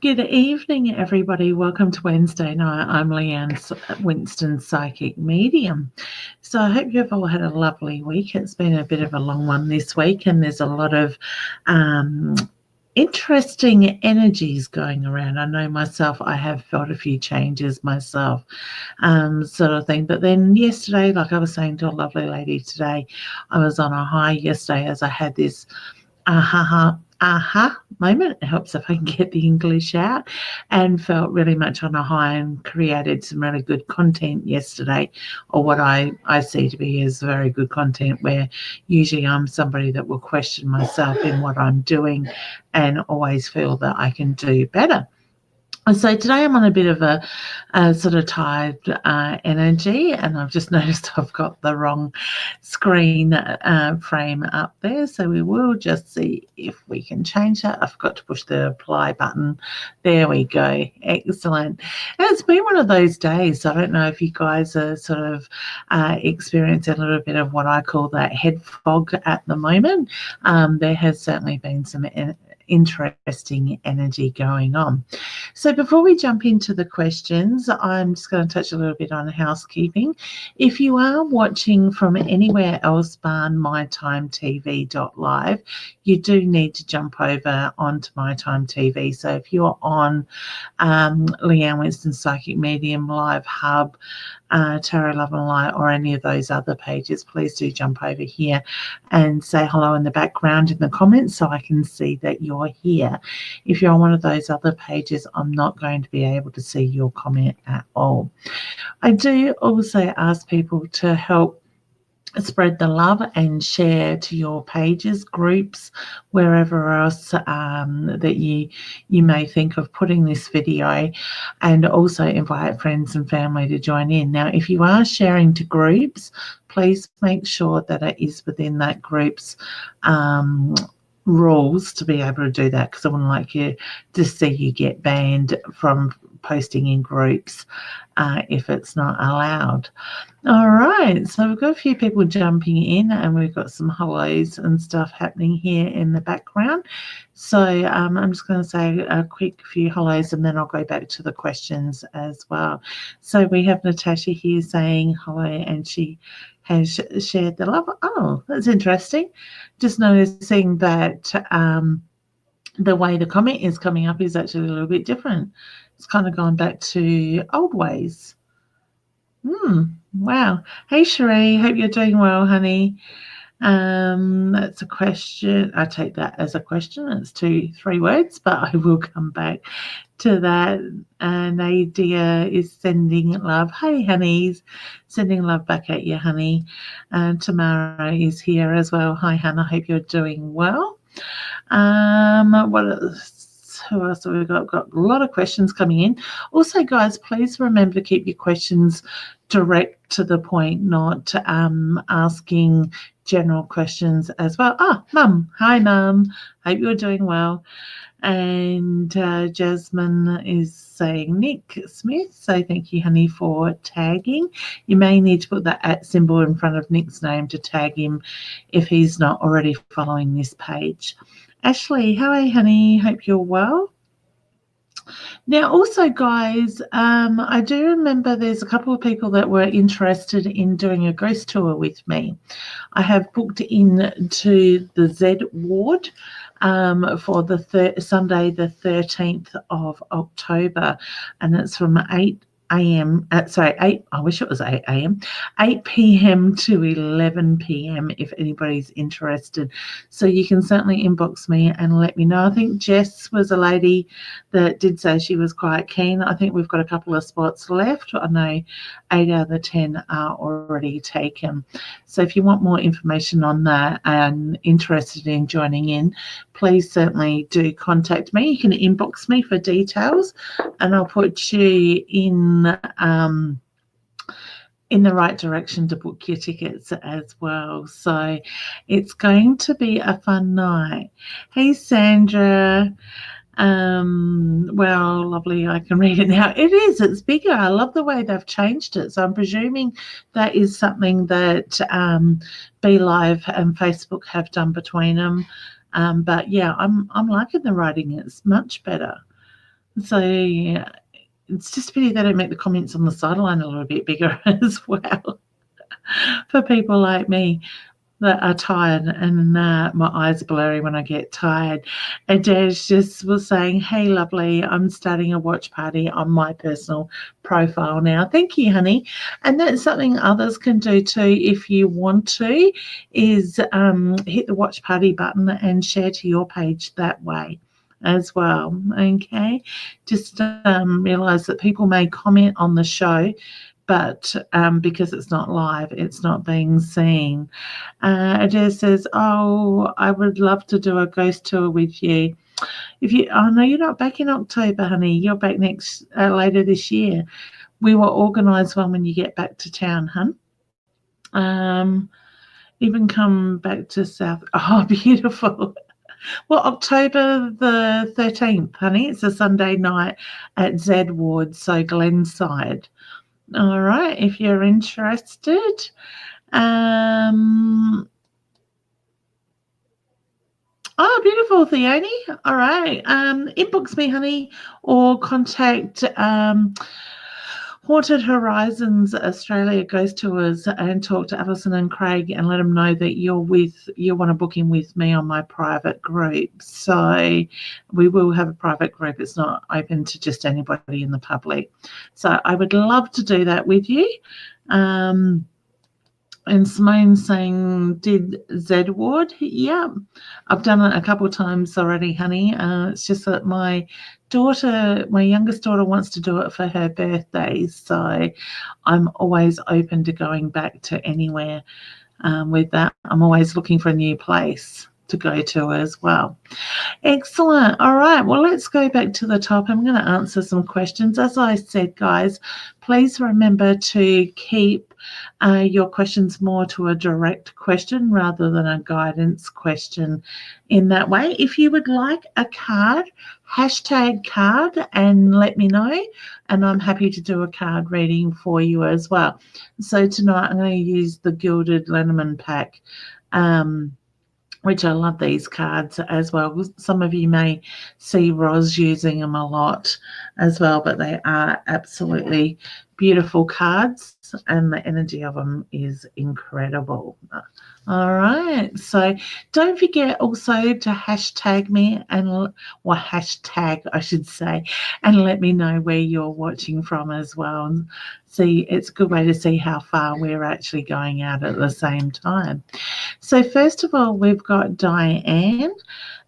Good evening, everybody. Welcome to Wednesday night. I'm Leanne, Winston Psychic Medium. So I hope you've all had a lovely week. It's been a bit of a long one this week, and there's a lot of interesting energies going around. I know myself, I have felt a few changes myself, sort of thing. But then yesterday, like I was saying to a lovely lady today, I was on a high yesterday as I had this aha moment. It helps if I can get the English out, and felt really much on a high and created some really good content yesterday, or what I see to be as very good content, where usually I'm somebody that will question myself in what I'm doing and always feel that I can do better. So today I'm on a bit of a sort of tired energy, and I've just noticed I've got the wrong screen frame up there. So we will just see if we can change that. I forgot to push the apply button. There we go. Excellent. And it's been one of those days. So I don't know if you guys are sort of experiencing a little bit of what I call that head fog at the moment. There has certainly been some interesting energy going on. So before we jump into the questions, I'm just going to touch a little bit on housekeeping. If you are watching from anywhere else bar mytimetv.live, you do need to jump over onto My Time TV. So if you're on Leanne Winston Psychic Medium Live Hub, Tarot Love and Light, or any of those other pages, please do jump over here and say hello in the background in the comments so I can see that you're here. If you're on one of those other pages, I'm not going to be able to see your comment at all. I do also ask people to help spread the love and share to your pages, groups, wherever else that you may think of putting this video, and also invite friends and family to join in. Now, if you are sharing to groups, please make sure that it is within that group's rules to be able to do that, because I wouldn't like you to see you get banned from posting in groups if it's not allowed. All right, so we've got a few people jumping in, and we've got some hellos and stuff happening here in the background. So I'm just going to say a quick few hellos, and then I'll go back to the questions as well. So we have Natasha here saying hello, and she has shared the love. Oh, that's interesting. Just noticing that the way the comment is coming up is actually a little bit different. It's kind of gone back to old ways. Wow. Hey, Cherie, hope you're doing well, honey. That's a question. I take that as a question. It's 3 words, but I will come back to that. Nadia is sending love. Hey, honeys, sending love back at you, honey. Tamara is here as well. Hi, Hannah. Hope you're doing well. What else? Who else have we got? Got a lot of questions coming in. Also, guys, please remember to keep your questions direct to the point, not asking general questions as well. Mum. Hi, Mum. Hope you're doing well. And Jasmine is saying Nick Smith. So thank you, honey, for tagging. You may need to put that @ symbol in front of Nick's name to tag him if he's not already following this page. Ashley, hi, honey. Hope you're well. Now, also, guys, I do remember there's a couple of people that were interested in doing a ghost tour with me. I have booked in to the Z ward for the Sunday, the 13th of October, and it's from 8 a.m. I wish it was 8 a.m. 8 p.m. to 11 p.m. if anybody's interested. So you can certainly inbox me and let me know. I think Jess was a lady that did say she was quite keen. I think we've got a couple of spots left. I know 8 out of the 10 are already taken. So if you want more information on that and interested in joining in, please certainly do contact me. You can inbox me for details, and I'll put you in the right direction to book your tickets as well. So it's going to be a fun night. Hey, Sandra. Well, lovely. I can read it now. It is. It's bigger. I love the way they've changed it. So I'm presuming that is something that Be Live and Facebook have done between them. But yeah, I'm liking the writing. It's much better. So yeah, it's just a pity they don't make the comments on the sideline a little bit bigger as well for people like me that are tired, and my eyes are blurry when I get tired. And Des just was saying, "Hey, lovely, I'm starting a watch party on my personal profile now." Thank you, honey. And that's something others can do too if you want to, is hit the watch party button and share to your page that way as well. Okay, just realize that people may comment on the show, but because it's not live, it's not being seen. Adair says, "Oh, I would love to do a ghost tour with you. If you, oh no, you're not back in October, honey. You're back next later this year. We will organise one when you get back to town, hun. Um, even come back to South. Oh, beautiful. Well, October the 13th, honey. It's a Sunday night at Z Ward, so Glenside. All right, if you're interested. Um, Oh, beautiful, Theone. All right. Inbox me, honey, or contact Haunted Horizons Australia Ghost Tours and talk to Alison and Craig and let them know that you want to book in with me on my private group. So we will have a private group. It's not open to just anybody in the public. So I would love to do that with you. And Simone saying, did Z Ward? Yeah, I've done it a couple of times already, honey. It's just that my youngest daughter wants to do it for her birthday. So I'm always open to going back to anywhere with that. I'm always looking for a new place to go to as well. Excellent. All right. Well, let's go back to the top. I'm going to answer some questions. As I said, guys, please remember to keep your questions more to a direct question rather than a guidance question in that way. If you would like a card, hashtag card and let me know, and I'm happy to do a card reading for you as well. So tonight I'm going to use the Gilded Lenormand pack. Which I love these cards as well. Some of you may see Roz using them a lot as well, but they are absolutely beautiful cards and the energy of them is incredible. All right. So don't forget also to hashtag me hashtag, I should say, and let me know where you're watching from as well. And see, it's a good way to see how far we're actually going out at the same time. So first of all, we've got Diane,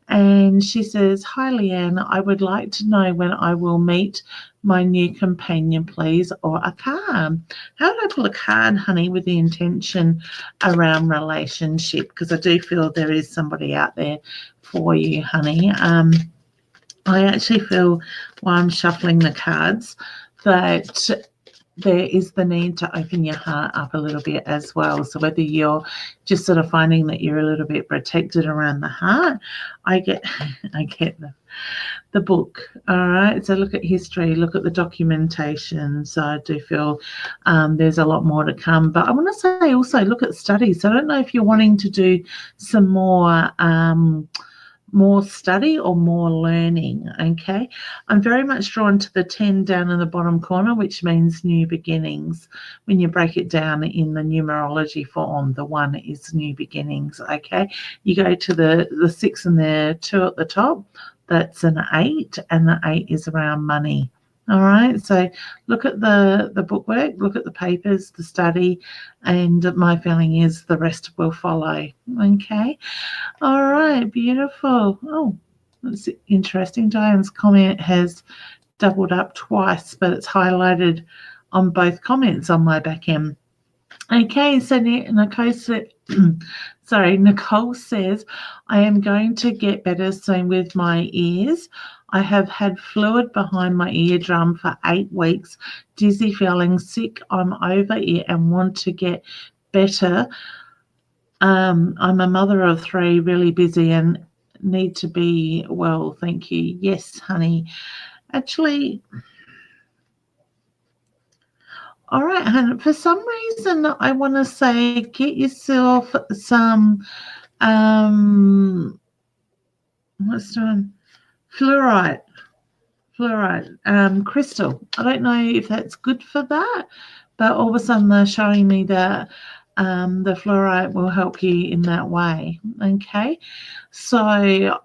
and she says, "Hi, Leanne. I would like to know when I will meet my new companion, please, or a card." How do I pull a card, honey, with the intention around relationship? Because I do feel there is somebody out there for you, honey. I actually feel while I'm shuffling the cards that there is the need to open your heart up a little bit as well. So whether you're just sort of finding that you're a little bit protected around the heart, I get the book. All right. So look at history, look at the documentation. So I do feel there's a lot more to come. But I want to say also look at studies. So I don't know if you're wanting to do some more study or more learning. Okay, I'm very much drawn to the 10 down in the bottom corner, which means new beginnings. When you break it down in the numerology form, the 1 is new beginnings. Okay, you go to the 6 and the 2 at the top, that's an 8, and the 8 is around money. All right, so look at the bookwork, look at the papers, the study, and my feeling is the rest will follow. Okay. All right, beautiful. Oh, that's interesting. Diane's comment has doubled up twice, but it's highlighted on both comments on my back end. Okay, so Nicole says, "I am going to get better soon with my ears. I have had fluid behind my eardrum for 8 weeks, dizzy, feeling sick. I'm over it and want to get better. I'm a mother of 3, really busy and need to be well. Thank you." Yes, honey. Actually, all right, honey. For some reason, I want to say get yourself some, what's doing? Fluorite. fluorite crystal. I don't know if that's good for that, but all of a sudden they're showing me that the fluorite will help you in that way. Okay, so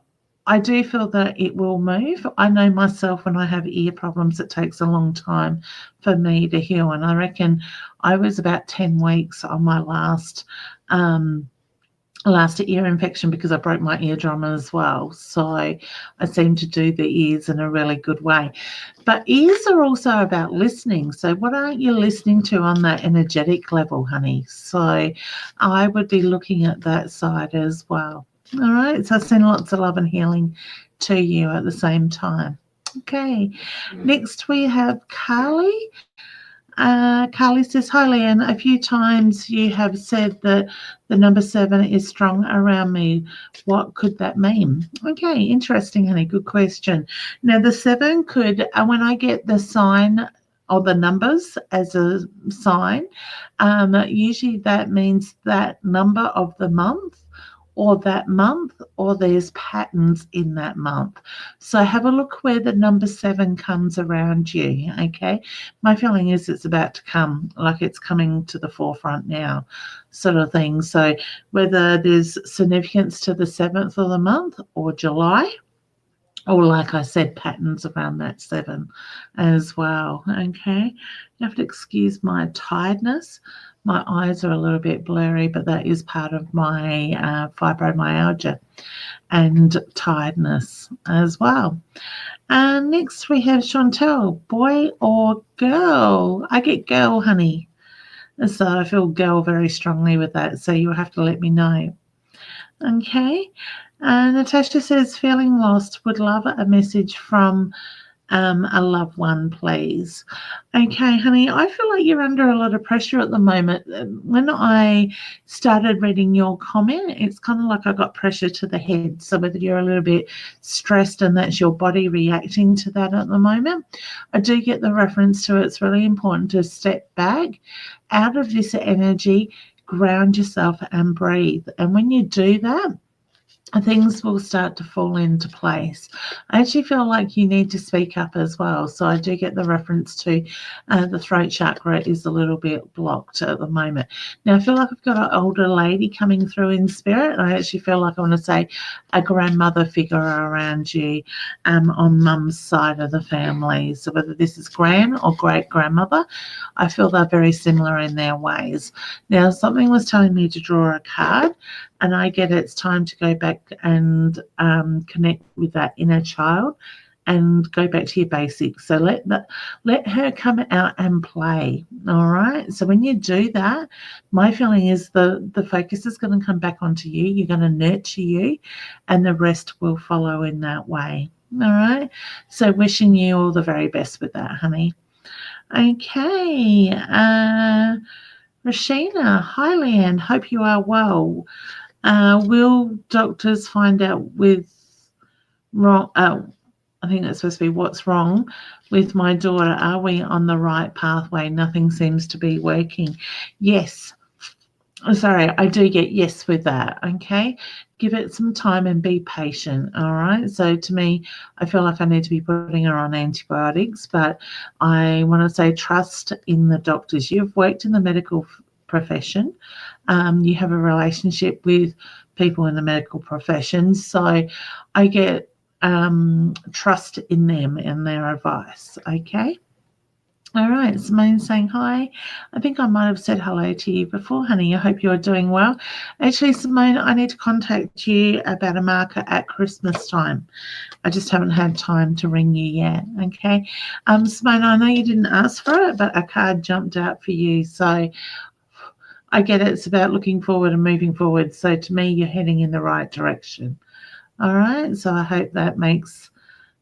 I do feel that it will move. I know myself when I have ear problems, it takes a long time for me to heal. And I reckon I was about 10 weeks on my last ear infection because I broke my eardrum as well. So I seem to do the ears in a really good way. But ears are also about listening. So what aren't you listening to on that energetic level, honey? So I would be looking at that side as well. All right. So I send lots of love and healing to you at the same time. Okay. Next we have Carly. Carly says, "Hi, Leanne. A few times you have said that the number 7 is strong around me. What could that mean?" Okay, interesting, honey. Good question. Now, the 7 could, when I get the sign or the numbers as a sign, usually that means that number of the month or that month, or there's patterns in that month. So have a look where the number 7 comes around you. Okay, my feeling is it's about to come, like it's coming to the forefront now, sort of thing. So whether there's significance to the 7th of the month or July, or like I said, patterns around that 7 as well. Okay, you have to excuse my tiredness. My eyes are a little bit blurry, but that is part of my fibromyalgia and tiredness as well. And next we have Chantel, boy or girl? I get girl, honey. So I feel girl very strongly with that. So you'll have to let me know. Okay. Natasha says, feeling lost, would love a message from a loved one, please. Okay, honey, I feel like you're under a lot of pressure at the moment. When I started reading your comment, it's kind of like I got pressure to the head. So whether you're a little bit stressed and that's your body reacting to that at the moment, I do get the reference to it's really important to step back out of this energy, ground yourself and breathe. And when you do that, things will start to fall into place. I actually feel like you need to speak up as well. So I do get the reference to the throat chakra is a little bit blocked at the moment. Now I feel like I've got an older lady coming through in spirit. I actually feel like I want to say a grandmother figure around you on mum's side of the family. So whether this is gran or great grandmother, I feel they're very similar in their ways. Now something was telling me to draw a card, and I get it's time to go back and connect with that inner child and go back to your basics. So let her come out and play. All right. So when you do that, my feeling is the focus is going to come back onto you. You're going to nurture you, and the rest will follow in that way. All right. So wishing you all the very best with that, honey. Okay. Rashina, hi Leanne. Hope you are well. Will doctors find out with wrong? I think that's supposed to be what's wrong with my daughter. Are we on the right pathway? Nothing seems to be working. Yes. Sorry, I do get yes with that. Okay. Give it some time and be patient. All right. So to me, I feel like I need to be putting her on antibiotics, but I want to say trust in the doctors. You've worked in the medical profession. You have a relationship with people in the medical profession. So I get trust in them and their advice. Okay. All right, Simone saying hi. I think I might have said hello to you before, honey. I hope you're doing well. Actually, Simone, I need to contact you about a marker at Christmas time. I just haven't had time to ring you yet, okay? Simone, I know you didn't ask for it, but a card jumped out for you. So I get it. It's about looking forward and moving forward. So to me, you're heading in the right direction. All right, so I hope that makes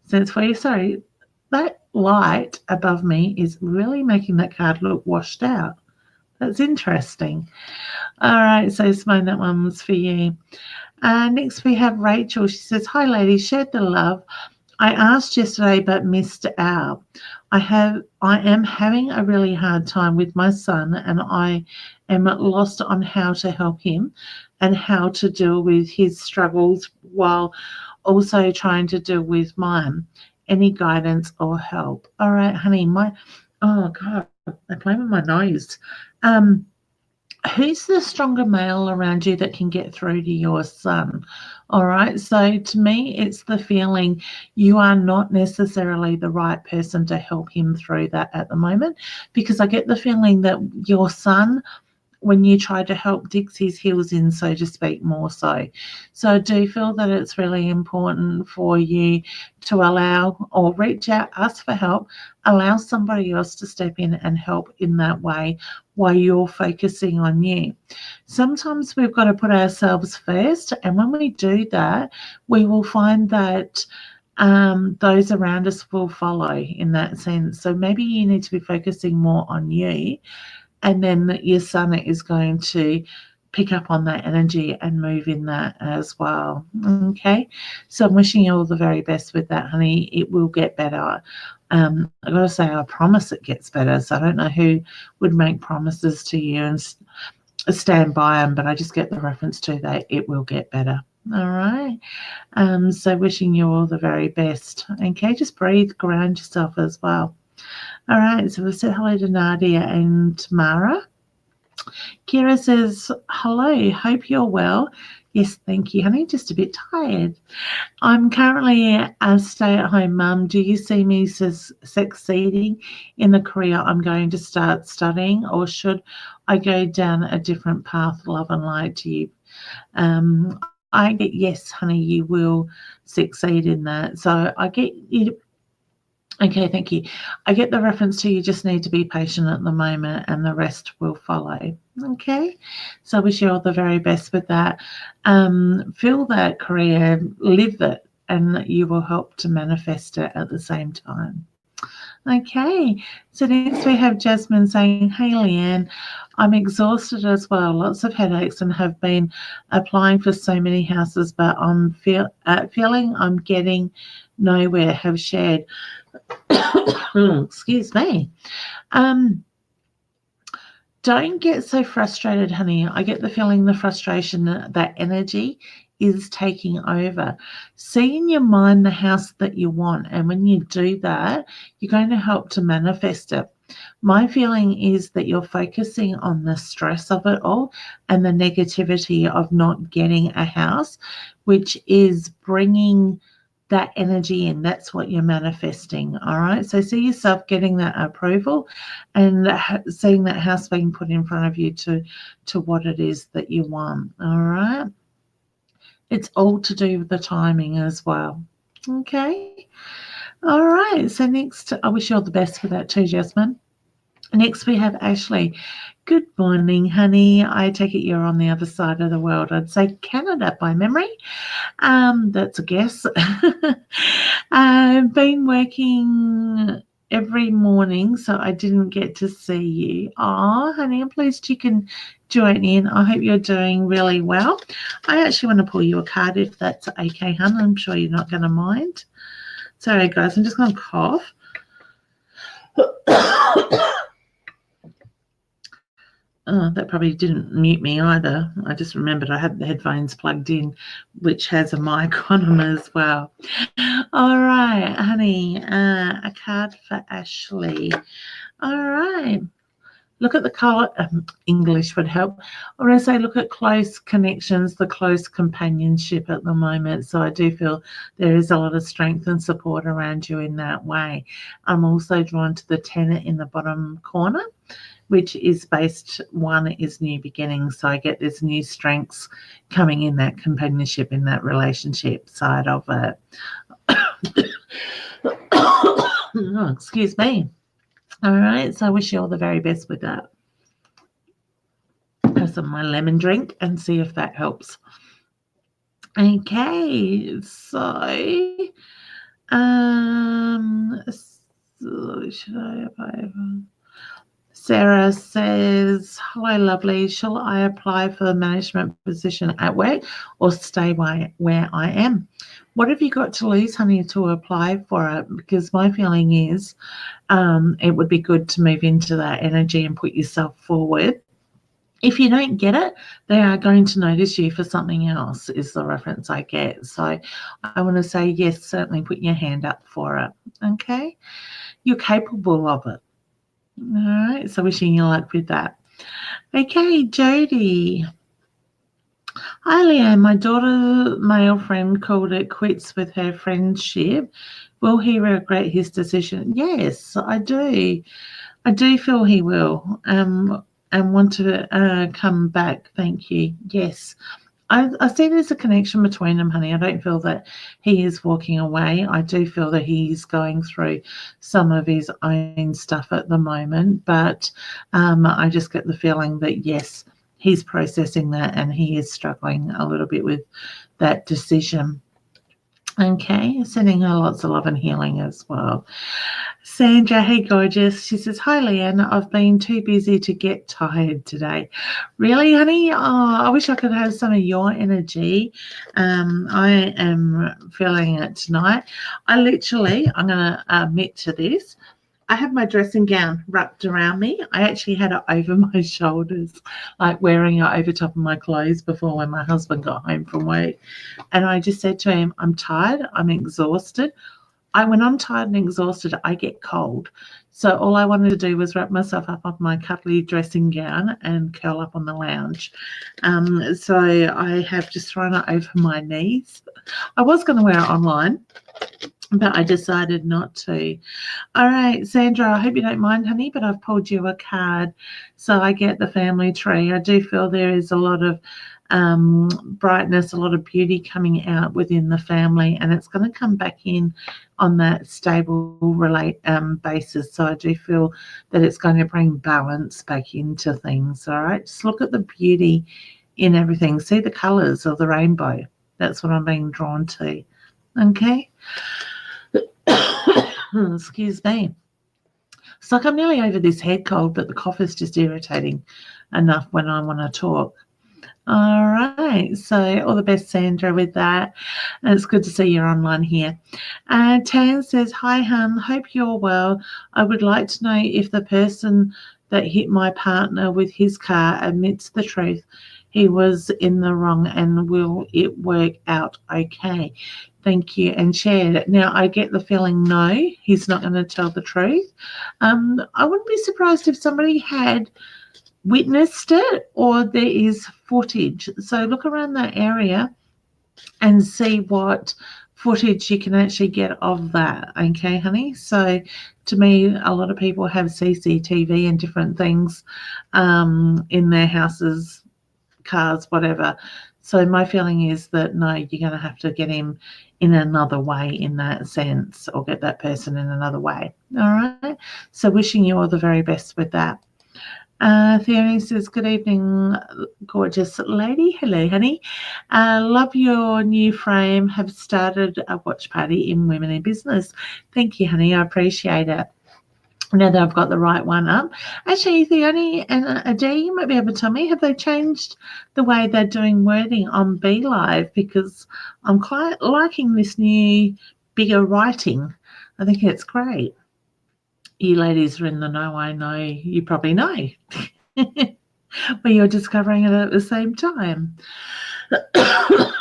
sense for you. Sorry, that light above me is really making that card look washed out. That's interesting. All right, so Simone, that one was for you. Next we have Rachel. She says, hi ladies, shared the love. I asked yesterday but missed out. I am having a really hard time with my son, and I am lost on how to help him and how to deal with his struggles while also trying to deal with mine. any guidance or help. All right, honey. Oh God, I play with my nose. Um, who's the stronger male around you that can get through to your son? All right. So to me, it's the feeling you are not necessarily the right person to help him through that at the moment, because I get the feeling that your son, when you try to help, digs his heels in, so to speak, more so. So I do feel that it's really important for you to allow or reach out, ask for help, allow somebody else to step in and help in that way while you're focusing on you. Sometimes we've got to put ourselves first, and when we do that, we will find that those around us will follow in that sense. So maybe you need to be focusing more on you, and then your son is going to pick up on that energy and move in that as well. Okay, so I'm wishing you all the very best with that, honey. It will get better. I gotta say, I promise it gets better. So I don't know who would make promises to you and stand by them, but I just get the reference to that it will get better. All right. So wishing you all the very best. Okay, just breathe, ground yourself as well. All right, so we've said hello to Nadia and Tamara. Kira says, hello, hope you're well. Yes, thank you, honey. Just a bit tired. I'm currently a stay-at-home mum. Do you see me succeeding in the career I'm going to start studying, or should I go down a different path? Love and light to you. I get, yes, honey, you will succeed in that. So I get you. Okay, thank you. I get the reference to you just need to be patient at the moment and the rest will follow. Okay, so I wish you all the very best with that. Feel that career, live it, and you will help to manifest it at the same time. Okay, so next we have Jasmine saying, hey Leanne, I'm exhausted as well, lots of headaches, and have been applying for so many houses, but I'm feeling I'm getting nowhere, have shared. Excuse me. Don't get so frustrated, honey. I get the feeling the frustration, that energy is taking over. See in your mind the house that you want, and when you do that, you're going to help to manifest it. My feeling is that you're focusing on the stress of it all and the negativity of not getting a house, which is bringing that energy in. That's what you're manifesting. All right. So see yourself getting that approval and seeing that house being put in front of you to what it is that you want. All right. It's all to do with the timing as well. Okay. All right. So next, I wish you all the best for that too, Jasmine. Next, we have Ashley. Good morning, honey. I take it you're on the other side of the world. I'd say Canada by memory. That's a guess. I've been working every morning, so I didn't get to see you. Oh, honey, I'm pleased you can join in. I hope you're doing really well. I actually want to pull you a card if that's okay, hon. I'm sure you're not going to mind. Sorry, guys, I'm just going to cough. Oh, that probably didn't mute me either. I just remembered I had the headphones plugged in, which has a mic on them as well. All right, honey, a card for Ashley. All right. Look at the colour. English would help. Or I say look at close connections, the close companionship at the moment. So I do feel there is a lot of strength and support around you in that way. I'm also drawn to the 10 in the bottom corner, which is based, one is new beginnings. So I get there's new strengths coming in that companionship, in that relationship side of it. Oh, excuse me. All right, so I wish you all the very best with that. Have some of my lemon drink and see if that helps. Okay, so should I apply? Sarah says, hello, lovely. Shall I apply for a management position at work or stay where I am? What have you got to lose, honey, to apply for it? Because my feeling is it would be good to move into that energy and put yourself forward If you don't get it, they are going to notice you for something else, is the reference I get. So I want to say, yes, certainly put your hand up for it. Okay? You're capable of it. All right. So wishing you luck with that. Okay, Jody. Hi, Leanne. My daughter's male friend called it quits with her friendship. Will he regret his decision? Yes, I do. I do feel he will. And want to come back. Thank you. Yes. I see there's a connection between them, honey. I don't feel that he is walking away. I do feel that he's going through some of his own stuff at the moment, but I just get the feeling that, yes, he's processing that and he is struggling a little bit with that decision. Okay, sending her lots of love and healing as well. Sandra, hey gorgeous. She says, hi Leanne, I've been too busy to get tired today. Really, honey? Oh, I wish I could have some of your energy. I am feeling it tonight. I'm going to admit to this. I have my dressing gown wrapped around me. I actually had it over my shoulders, like wearing it over top of my clothes before when my husband got home from work. And I just said to him, I'm tired, I'm exhausted. When I'm tired and exhausted, I get cold. So all I wanted to do was wrap myself up on my cuddly dressing gown and curl up on the lounge. So I have just thrown it over my knees. I was going to wear it online, but I decided not to. All right, Sandra, I hope you don't mind, honey, but I've pulled you a card. So I get the family tree. I do feel there is a lot of brightness, a lot of beauty coming out within the family, and it's going to come back in on that stable basis. So I do feel that it's going to bring balance back into things. All right, just look at the beauty in everything. See the colors of the rainbow. That's what I'm being drawn to. Okay. Excuse me. It's like I'm nearly over this head cold, but the cough is just irritating enough when I want to talk. All right. So all the best, Sandra, with that. And it's good to see you're online here. Tan says, hi, hun. Hope you're well. I would like to know if the person that hit my partner with his car admits the truth. He was in the wrong, and will it work out okay? Thank you. And shared it. Now, I get the feeling, no, he's not going to tell the truth. I wouldn't be surprised if somebody had witnessed it or there is footage. So look around that area and see what footage you can actually get of that. Okay, honey? So to me, a lot of people have CCTV and different things in their houses, cars, whatever. So my feeling is that, no, you're going to have to get him in another way in that sense, or get that person in another way. All right? So wishing you all the very best with that. Theory says, good evening, gorgeous lady. Hello, honey. Love your new frame. Have started a watch party in Women in Business. Thank you, honey. I appreciate it. Now that I've got the right one up. Actually, Theoni and Adi, you might be able to tell me, have they changed the way they're doing wording on Be Live? Because I'm quite liking this new, bigger writing. I think it's great. You ladies are in the know, I know you probably know. But you're discovering it at the same time.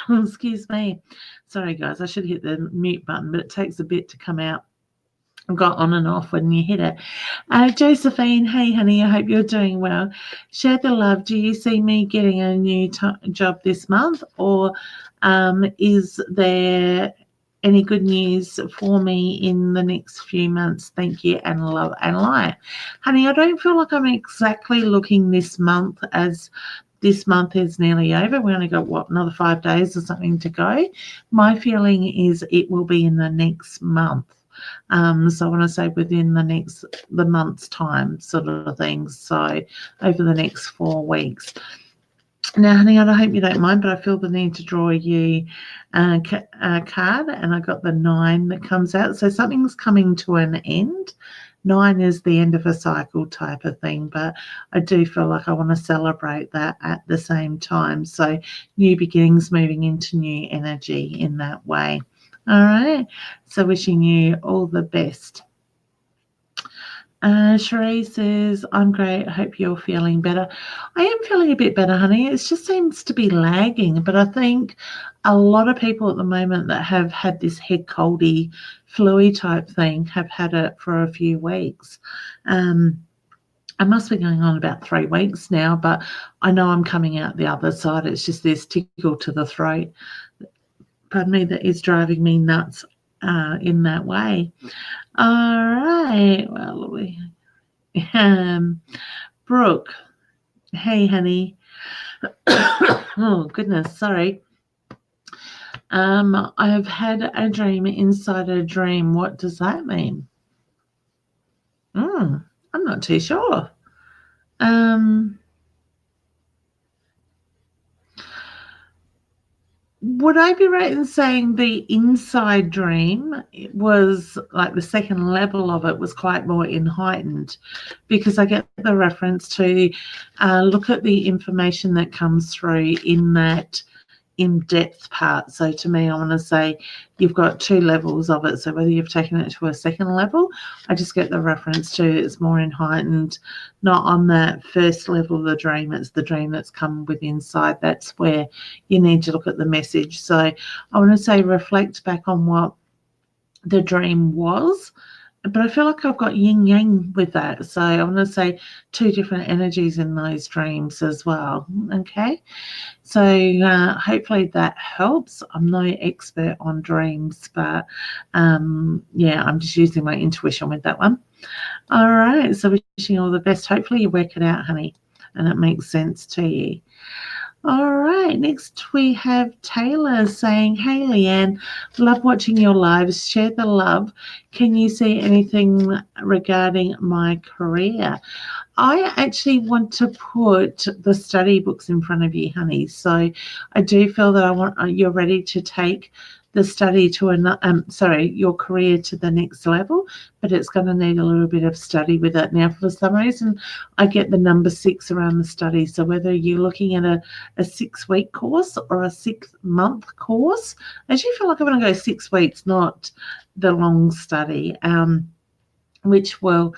Excuse me. Sorry, guys, I should hit the mute button, but it takes a bit to come out. Got on and off when you hit it. Josephine, hey, honey, I hope you're doing well. Share the love. Do you see me getting a new job this month, or is there any good news for me in the next few months? Thank you, and love and light. Honey, I don't feel like I'm exactly looking this month, as this month is nearly over. We only got, another 5 days or something to go. My feeling is it will be in the next month. So I want to say within the month's time sort of thing. So over the next 4 weeks. Now, honey, I hope you don't mind, but I feel the need to draw you a card, and I got the 9 that comes out. So something's coming to an end. 9 is the end of a cycle type of thing, but I do feel like I want to celebrate that at the same time. So new beginnings, moving into new energy in that way. All right. So wishing you all the best. Cherie says, I'm great. I hope you're feeling better. I am feeling a bit better, honey. It just seems to be lagging, but I think a lot of people at the moment that have had this head coldy, flu type thing have had it for a few weeks. I must be going on about 3 weeks now, but I know I'm coming out the other side. It's just this tickle to the throat, pardon me, that is driving me nuts in that way. All right. Well, Brooke. Hey, honey. Oh, goodness. Sorry. I've had a dream inside a dream. What does that mean? I'm not too sure. Would I be right in saying the inside dream was like the second level of it was quite more in heightened? Because I get the reference to look at the information that comes through in that in-depth part. So to me, I want to say you've got 2 levels of it. So whether you've taken it to a second level, I just get the reference to it's more in heightened, not on that first level of the dream. It's the dream that's come with inside. That's where you need to look at the message. So I want to say reflect back on what the dream was, but I feel like I've got yin yang with that. So I want to say 2 different energies in those dreams as well. Okay. So hopefully that helps. I'm no expert on dreams, but yeah, I'm just using my intuition with that one. All right. So wishing you all the best. Hopefully you work it out, honey, and it makes sense to you. All right, next we have Taylor saying, hey, Leanne, love watching your lives. Share the love. Can you see anything regarding my career? I actually want to put the study books in front of you, honey. So I do feel that you're ready to take the study to your career to the next level, but it's going to need a little bit of study with it. Now, for some reason, I get the number 6 around the study. So whether you're looking at a 6-week course or a 6-month course, I actually feel like I'm going to go 6 weeks, not the long study, which will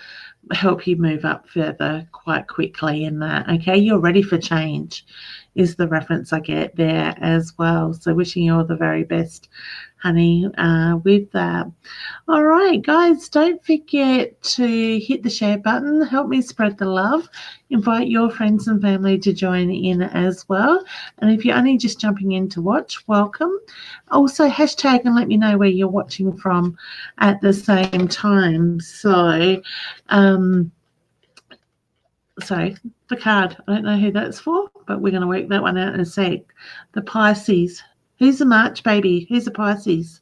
help you move up further quite quickly in that. Okay, you're ready for change is the reference I get there as well. So wishing you all the very best, honey, with that. All right, guys, don't forget to hit the share button. Help me spread the love. Invite your friends and family to join in as well. And if you're only just jumping in to watch, welcome. Also, hashtag and let me know where you're watching from at the same time. So, sorry, the card. I don't know who that's for, but we're going to work that one out in a sec. The Pisces. Who's the March baby? Who's the Pisces?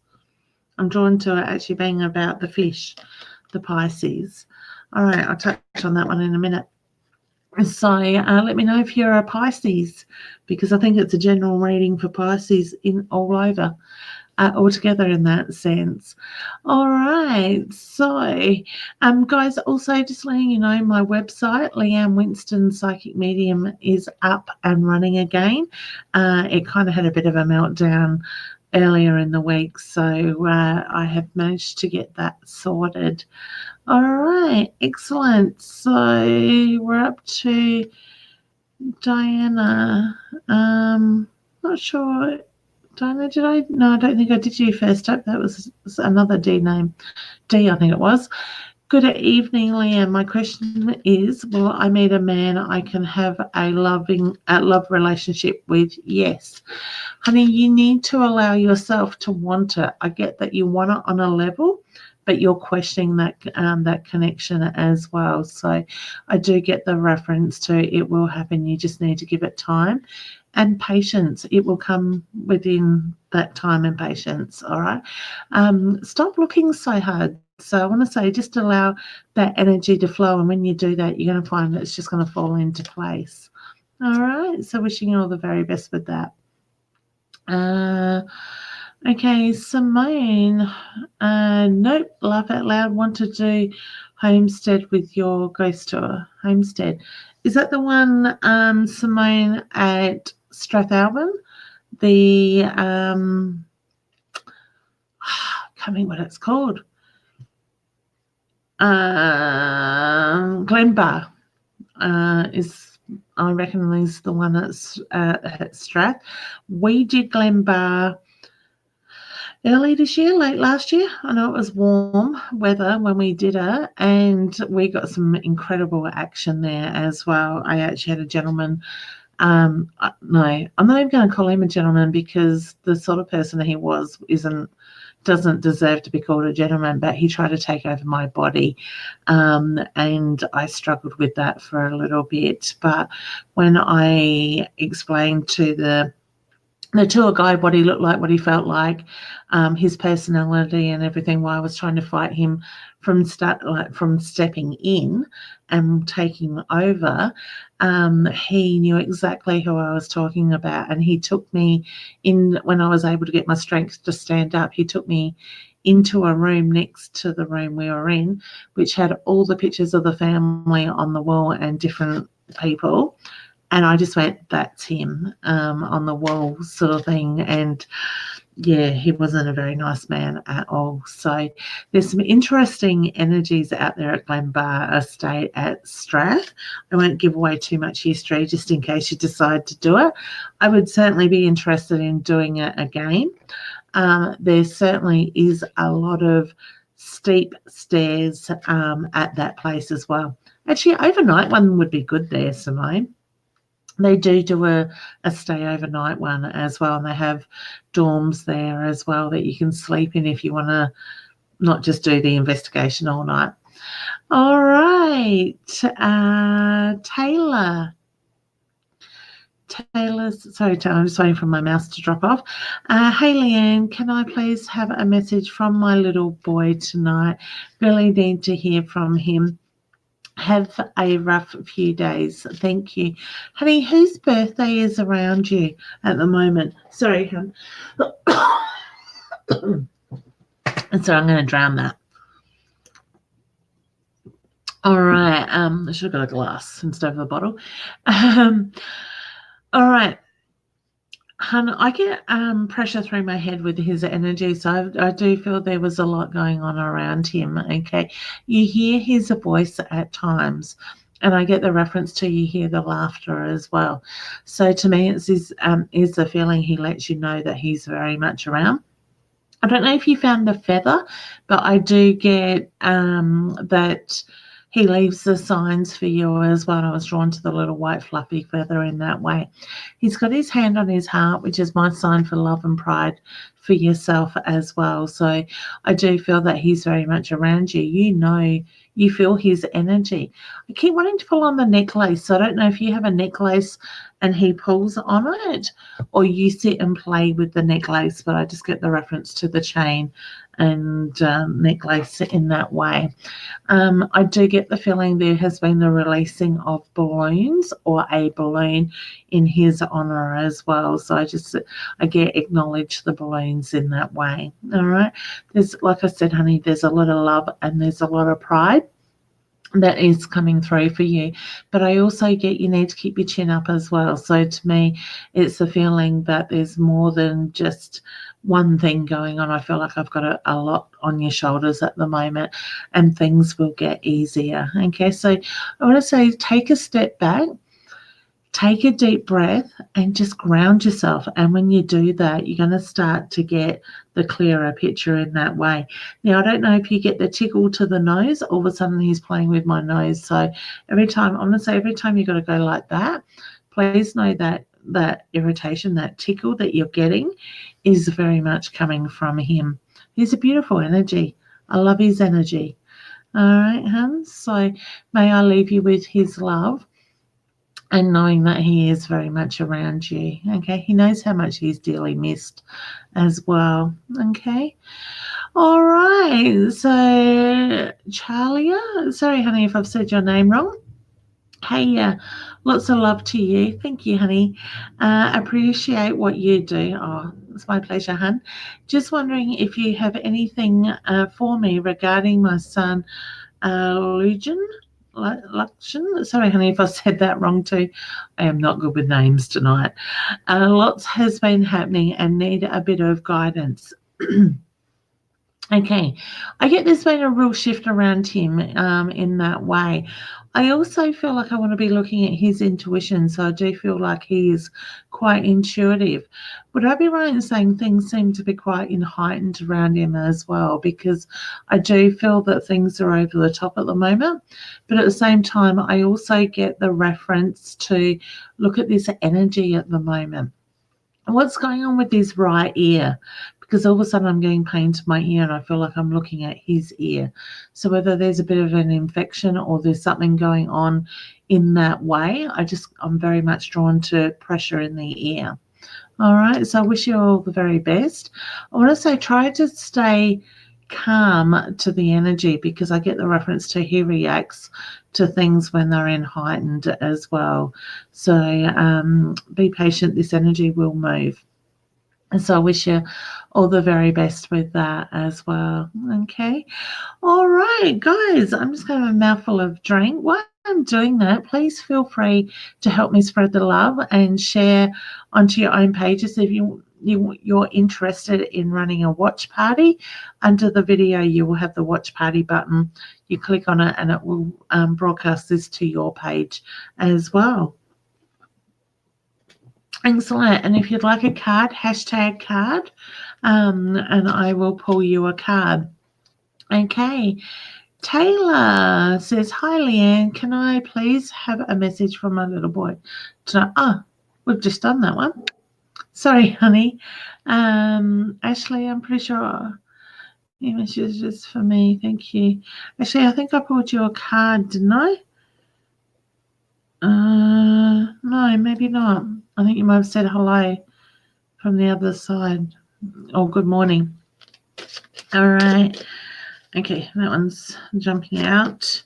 I'm drawn to it actually being about the fish, the Pisces. All right, I'll touch on that one in a minute. So let me know if you're a Pisces, because I think it's a general reading for Pisces in all over. Altogether in that sense. All right. So, guys, also just letting you know, my website, Leanne Winston Psychic Medium, is up and running again. It kind of had a bit of a meltdown earlier in the week, so I have managed to get that sorted. All right. Excellent. So we're up to Diana. Not sure. Diana, did I? No, I don't think I did you first up. That was another D name. D, I think it was. Good evening, Leanne. My question is, will I meet a man I can have a love relationship with? Yes. Honey, you need to allow yourself to want it. I get that you want it on a level, but you're questioning that connection as well. So I do get the reference to it will happen. You just need to give it time and patience. It will come within that time and patience. All right. Stop looking so hard. So I want to say just allow that energy to flow. And when you do that, you're going to find that it's just going to fall into place. All right. So wishing you all the very best with that. Okay, Simone. Nope, laugh out loud. Want to do Homestead with your ghost tour. Homestead. Is that the one, Simone, at Strathalbyn? The can't remember what it's called. Glenbar is, I reckon, is the one that's at Strath. We did Glenbar early this year, late last year. I know it was warm weather when we did it, and we got some incredible action there as well. I actually had a gentleman. No, I'm not even going to call him a gentleman because the sort of person he was doesn't deserve to be called a gentleman, but he tried to take over my body, and I struggled with that for a little bit. But when I explained to the tour guide what he looked like, what he felt like, his personality and everything, while I was trying to fight him from stepping in and taking over, he knew exactly who I was talking about, and he took me in when I was able to get my strength to stand up. He took me into a room next to the room we were in, which had all the pictures of the family on the wall and different people. And I just went, that's him, on the wall sort of thing. And yeah, he wasn't a very nice man at all. So there's some interesting energies out there at Glenbar Estate at Strath. I won't give away too much history just in case you decide to do it. I would certainly be interested in doing it again. There certainly is a lot of steep stairs at that place as well. Actually, overnight one would be good there, Simone. They do a stay overnight one as well, and they have dorms there as well that you can sleep in if you want to not just do the investigation all night. All right, Taylor. Sorry, Taylor, I'm just waiting for my mouse to drop off. Hey, Leanne, can I please have a message from my little boy tonight? Really need to hear from him. Have a rough few days. Thank you. Honey, whose birthday is around you at the moment? Sorry, hon. And so I'm going to drown that. All right. I should have got a glass instead of a bottle. All right. Hun, I get pressure through my head with his energy, so I do feel there was a lot going on around him, okay? You hear his voice at times, and I get the reference to you hear the laughter as well. So to me, it's is the feeling he lets you know that he's very much around. I don't know if you found the feather, but I do get that he leaves the signs for you as well. I was drawn to the little white fluffy feather in that way. He's got his hand on his heart, which is my sign for love and pride for yourself as well. So I do feel that he's very much around you. You know, you feel his energy. I keep wanting to pull on the necklace. So I don't know if you have a necklace and he pulls on it, or you sit and play with the necklace, but I just get the reference to the chain and necklace in that way. I do get the feeling there has been the releasing of balloons or a balloon in his honour as well. So I get acknowledge the balloons in that way. All right. There's, like I said, honey, there's a lot of love and there's a lot of pride that is coming through for you. But I also get you need to keep your chin up as well. So to me, it's a feeling that there's more than just one thing going on. I feel like I've got a lot on your shoulders at the moment, and things will get easier. Okay, so I want to say take a step back, take a deep breath, and just ground yourself. And when you do that, you're going to start to get the clearer picture in that way. Now, I don't know if you get the tickle to the nose. All of a sudden, he's playing with my nose. So every time you've got to go like that, please know that that irritation, that tickle that you're getting is very much coming from him. He's a beautiful energy. I love his energy. All right, hun. So may I leave you with his love and knowing that he is very much around you. Okay, he knows how much he's dearly missed as well. Okay. All right. So Charlia, sorry, honey, if I've said your name wrong. Hey, lots of love to you. Thank you, honey. Appreciate what you do. Oh, it's my pleasure, hun. Just wondering if you have anything for me regarding my son, Lucian. Sorry, honey, if I said that wrong too. I am not good with names tonight. Lots has been happening and need a bit of guidance. Okay, I get there's been a real shift around him in that way. I also feel like I want to be looking at his intuition, so I do feel like he is quite intuitive. Would I be right in saying things seem to be quite heightened around him as well? Because I do feel that things are over the top at the moment, but at the same time, I also get the reference to look at this energy at the moment. What's going on with his right ear? Because all of a sudden I'm getting pain to my ear and I feel like I'm looking at his ear. So whether there's a bit of an infection or there's something going on in that way, I'm very much drawn to pressure in the ear. All right, so I wish you all the very best. I want to say try to stay calm to the energy, because I get the reference to he reacts to things when they're in heightened as well. So be patient, this energy will move. And so I wish you all the very best with that as well. Okay. All right, guys, I'm just going to have a mouthful of drink. While I'm doing that, please feel free to help me spread the love and share onto your own pages if you're interested in running a watch party. Under the video, you will have the watch party button. You click on it and it will broadcast this to your page as well. Excellent. And if you'd like a card, #card, and I will pull you a card. Okay. Taylor says, "Hi, Leanne. Can I please have a message from my little boy?" We've just done that one. Sorry, honey. Ashley, I'm pretty sure your message is for me. Thank you. Ashley, I think I pulled you a card, didn't I? No, maybe not. I think you might have said hello from the other side. Oh, good morning. All right. Okay, that one's jumping out.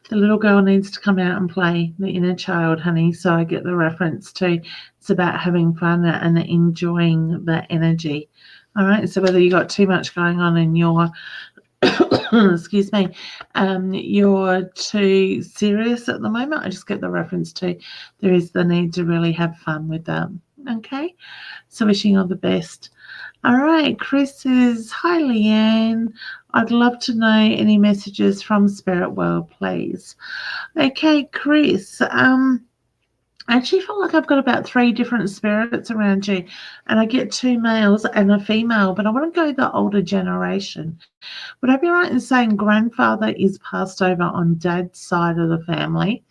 The little girl needs to come out and play, the inner child, honey. So I get the reference to it's about having fun and enjoying that energy. All right. So whether you got too much going on in your excuse me, you're too serious at the moment, I just get the reference to there is the need to really have fun with that. Okay. So wishing you all the best. All right, Chris says, "Hi, Leanne. I'd love to know any messages from Spirit World, please." Okay, Chris. I actually feel like I've got about 3 different spirits around you, and I get 2 males and a female, but I want to go the older generation. Would I be right in saying grandfather is passed over on dad's side of the family?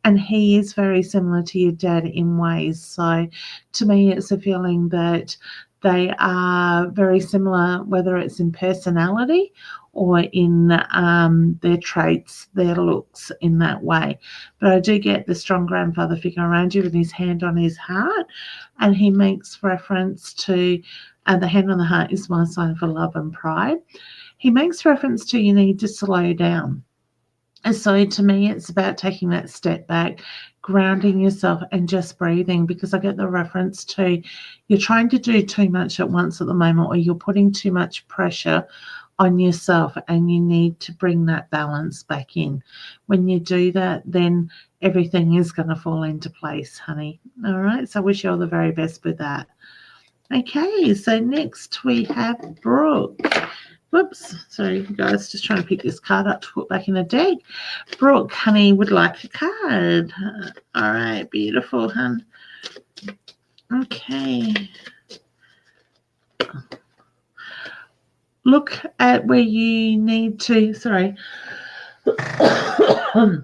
And he is very similar to your dad in ways. So to me, it's a feeling that they are very similar, whether it's in personality or in their traits, their looks in that way. But I do get the strong grandfather figure around you with his hand on his heart, and he makes reference to the hand on the heart is my sign for love and pride. He makes reference to you need to slow down. And so to me, it's about taking that step back, grounding yourself and just breathing, because I get the reference to you're trying to do too much at once at the moment, or you're putting too much pressure on yourself, and you need to bring that balance back in. When you do that, then everything is going to fall into place, honey. All right. So I wish you all the very best with that. Okay. So next we have Brooke. Whoops, sorry guys, just trying to pick this card up to put back in the deck. Brooke, honey, would like a card. All right, beautiful, hun. Okay. Look at where you need to, sorry. I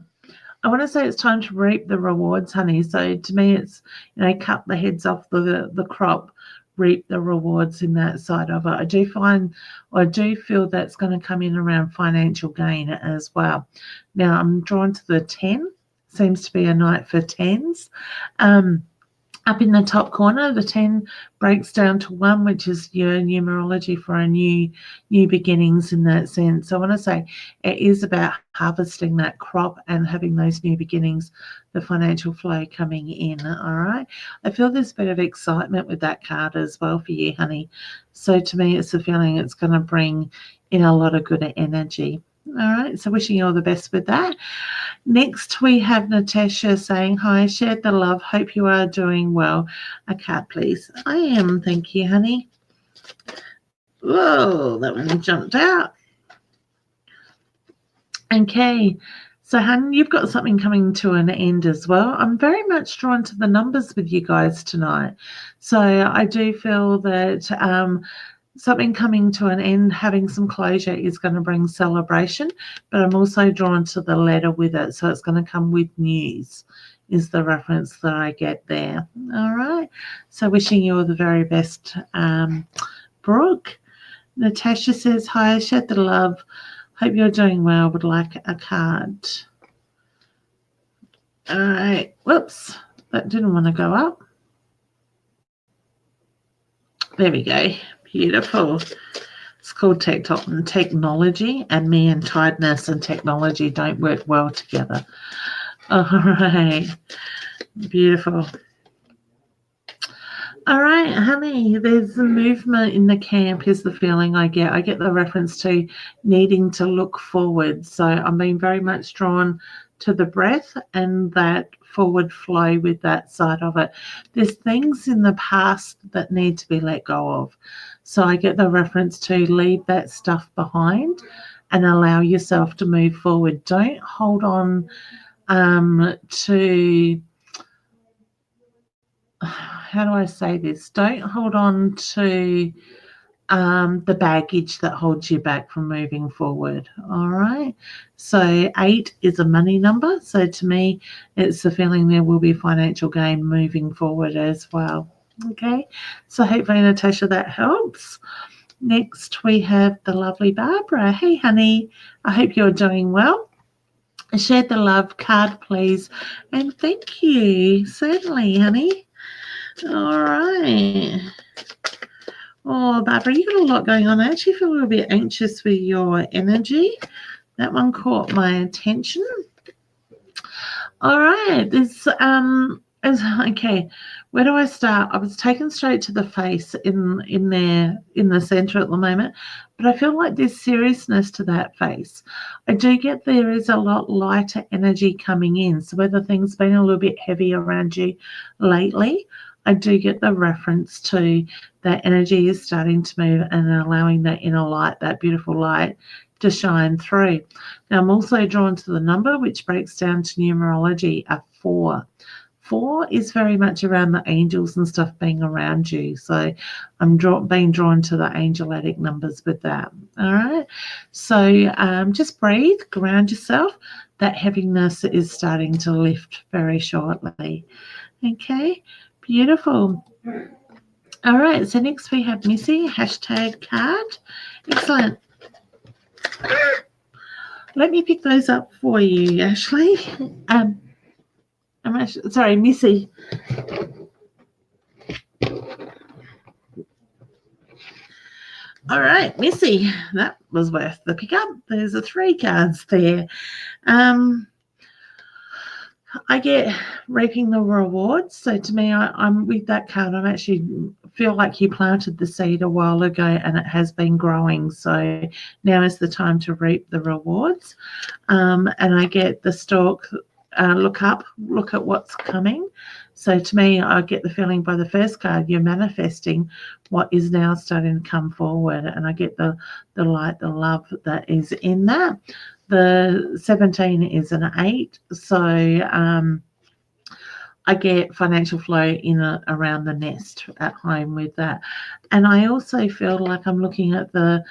want to say it's time to reap the rewards, honey. So to me, it's, cut the heads off the crop, reap the rewards in that side of it. I do feel that's going to come in around financial gain as well. Now I'm drawn to the 10. Seems to be a night for 10s. Up in the top corner, the 10 breaks down to 1, which is your numerology for a new beginnings in that sense. So I want to say it is about harvesting that crop and having those new beginnings, the financial flow coming in. All right. I feel there's a bit of excitement with that card as well for you, honey. So to me, it's a feeling it's going to bring in a lot of good energy. All right. So wishing you all the best with that. Next, we have Natasha saying, "Hi, shared the love. Hope you are doing well. A card, please." I am. Thank you, honey. Whoa, that one jumped out. Okay, so Han, you've got something coming to an end as well. I'm very much drawn to the numbers with you guys tonight. So I do feel that something coming to an end, having some closure is going to bring celebration, but I'm also drawn to the letter with it. So it's going to come with news is the reference that I get there. All right. So wishing you all the very best, Brooke. Natasha says, hi, shed the love. Hope you're doing well. Would like a card. All right. Whoops. That didn't want to go up. There we go. Beautiful. It's called technology, and me and tiredness and technology don't work well together. All right. Beautiful. All right, honey, there's a movement in the camp is the feeling I get. I get the reference to needing to look forward. So I'm being very much drawn to the breath and that forward flow with that side of it. There's things in the past that need to be let go of. So I get the reference to leave that stuff behind and allow yourself to move forward. Don't hold on to... how do I say this? Don't hold on to the baggage that holds you back from moving forward. All right. So 8 is a money number. So to me, it's the feeling there will be financial gain moving forward as well. Okay. So hopefully, Natasha, that helps. Next, we have the lovely Barbara. Hey, honey. I hope you're doing well. Share the love card, please. And thank you. Certainly, honey. All right. Oh, Barbara, you got a lot going on. I actually feel a little bit anxious with your energy. That one caught my attention. All right. Okay. Where do I start? I was taken straight to the face in the center at the moment, but I feel like there's seriousness to that face. I do get there is a lot lighter energy coming in. So whether things been a little bit heavy around you lately, I do get the reference to that energy is starting to move and allowing that inner light, that beautiful light, to shine through. Now, I'm also drawn to the number, which breaks down to numerology, a 4. 4 is very much around the angels and stuff being around you. So I'm being drawn to the angelic numbers with that. All right. So just breathe, ground yourself. That heaviness is starting to lift very shortly. Okay. Beautiful. All right, so next we have Missy, hashtag card. Excellent. Let me pick those up for you, Ashley. Sorry, Missy. All right, Missy, that was worth the pickup. There's 3 cards there. I get reaping the rewards. So to me, I'm with that card. I'm actually feel like you planted the seed a while ago and it has been growing. So now is the time to reap the rewards. And I get the stalk, look up, look at what's coming. So to me, I get the feeling by the first card, you're manifesting what is now starting to come forward. And I get the light, the love that is in that. The 17 is an 8. So I get financial flow in around the nest at home with that. And I also feel like I'm looking at the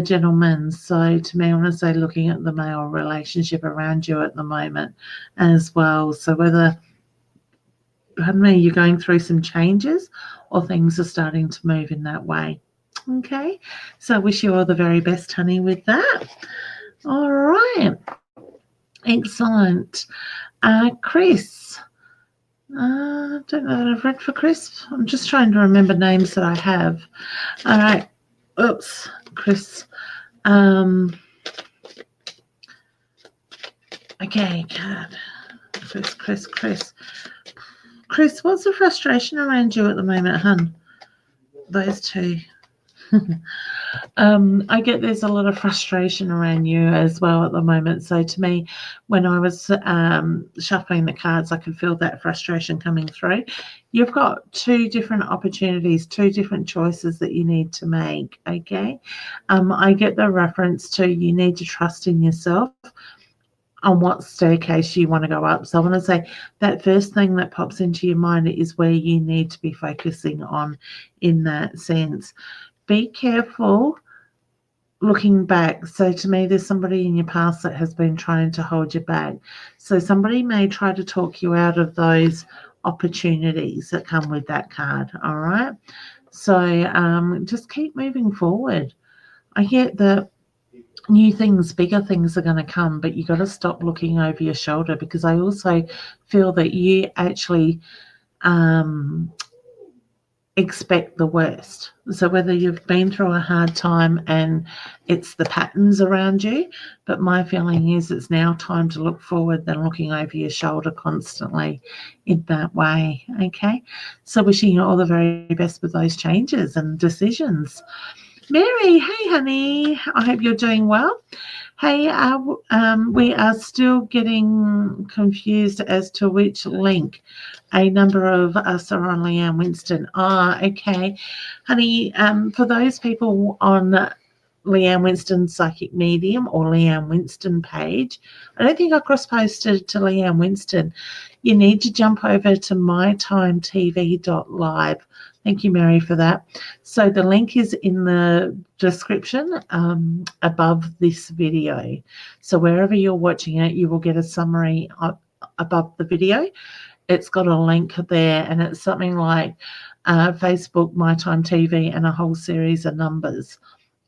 gentleman. So to me, I want to say looking at the male relationship around you at the moment as well. So whether, pardon me, you're going through some changes or things are starting to move in that way. Okay. So I wish you all the very best, honey, with that. All right. Excellent. Chris. I don't know that I've read for Chris. I'm just trying to remember names that I have. All right. Oops. Chris. Okay. God. Chris. Chris, what's the frustration around you at the moment, hun? Those 2. I get there's a lot of frustration around you as well at the moment. So to me, when I was shuffling the cards, I could feel that frustration coming through. You've got two different opportunities, two different choices that you need to make. Okay. I get the reference to you need to trust in yourself on what staircase you want to go up. So I want to say that first thing that pops into your mind is where you need to be focusing on in that sense. Be careful looking back. So to me, there's somebody in your past that has been trying to hold you back. So somebody may try to talk you out of those opportunities that come with that card. All right. So just keep moving forward. I get that new things, bigger things are going to come, but you got to stop looking over your shoulder, because I also feel that you actually expect the worst. So whether you've been through a hard time and it's the patterns around you, but my feeling is it's now time to look forward than looking over your shoulder constantly in that way. Okay. So wishing you all the very best with those changes and decisions. Mary, hey honey, I hope you're doing well. Hey, we are still getting confused as to which link. A number of us are on Leanne Winston. Okay. Honey, for those people on Leanne Winston Psychic Medium or Leanne Winston page, I don't think I cross-posted to Leanne Winston. You need to jump over to mytimetv.live. Thank you, Mary, for that. So the link is in the description above this video. So wherever you're watching it, you will get a summary above the video. It's got a link there, and it's something like Facebook, My Time TV, and a whole series of numbers.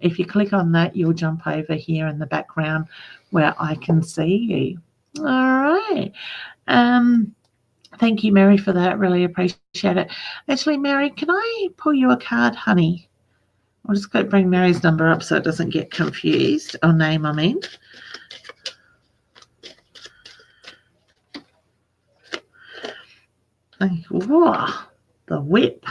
If you click on that, you'll jump over here in the background where I can see you. All right. Thank you, Mary, for that. Really appreciate it. Actually, Mary, can I pull you a card, honey? I'll just go bring Mary's number up so it doesn't get confused. Or name, I mean. Whoa, the whip.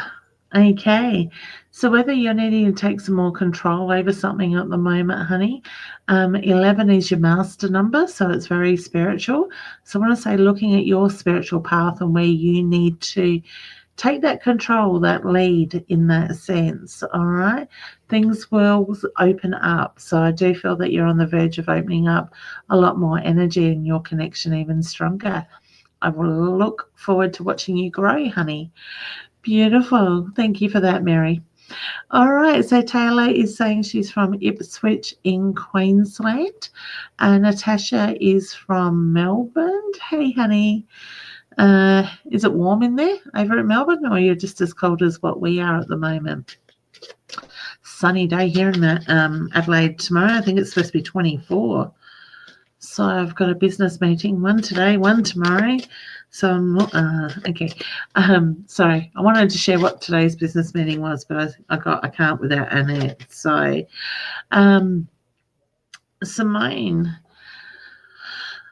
Okay. So whether you're needing to take some more control over something at the moment, honey, 11 is your master number, so it's very spiritual. So I want to say looking at your spiritual path and where you need to take that control, that lead in that sense, all right? Things will open up. So I do feel that you're on the verge of opening up a lot more energy and your connection even stronger. I will look forward to watching you grow, honey. Beautiful. Thank you for that, Mary. All right. So Taylor is saying she's from Ipswich in Queensland. Natasha is from Melbourne. Hey, honey. Is it warm in there over at Melbourne, or you're just as cold as what we are at the moment? Sunny day here in Adelaide tomorrow. I think it's supposed to be 24. So I've got a business meeting, one today, one tomorrow. So I'm not, okay. Sorry, I wanted to share what today's business meeting was, but I can't without Annette. So, Simone.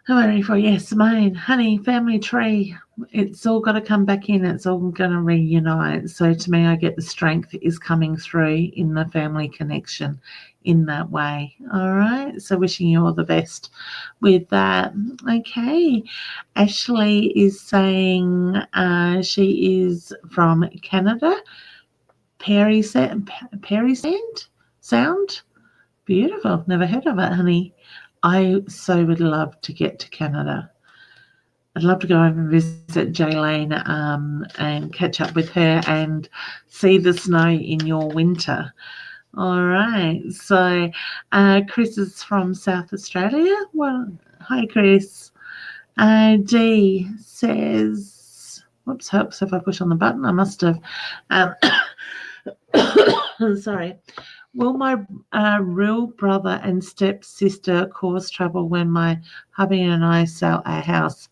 Simone, honey, family tree. It's all got to come back in. It's all going to reunite. So to me, I get the strength is coming through in the family connection in that way. All right. So wishing you all the best with that. Okay. Ashley is saying she is from Canada. Perry Sound. Beautiful. Never heard of it, honey. I so would love to get to Canada. I'd love to go over and visit Leanne and catch up with her and see the snow in your winter. All right. So Chris is from South Australia. Well, hi, Chris. Dee says, whoops, helps if I push on the button. I must have. Sorry. Will my real brother and stepsister cause trouble when my hubby and I sell our house?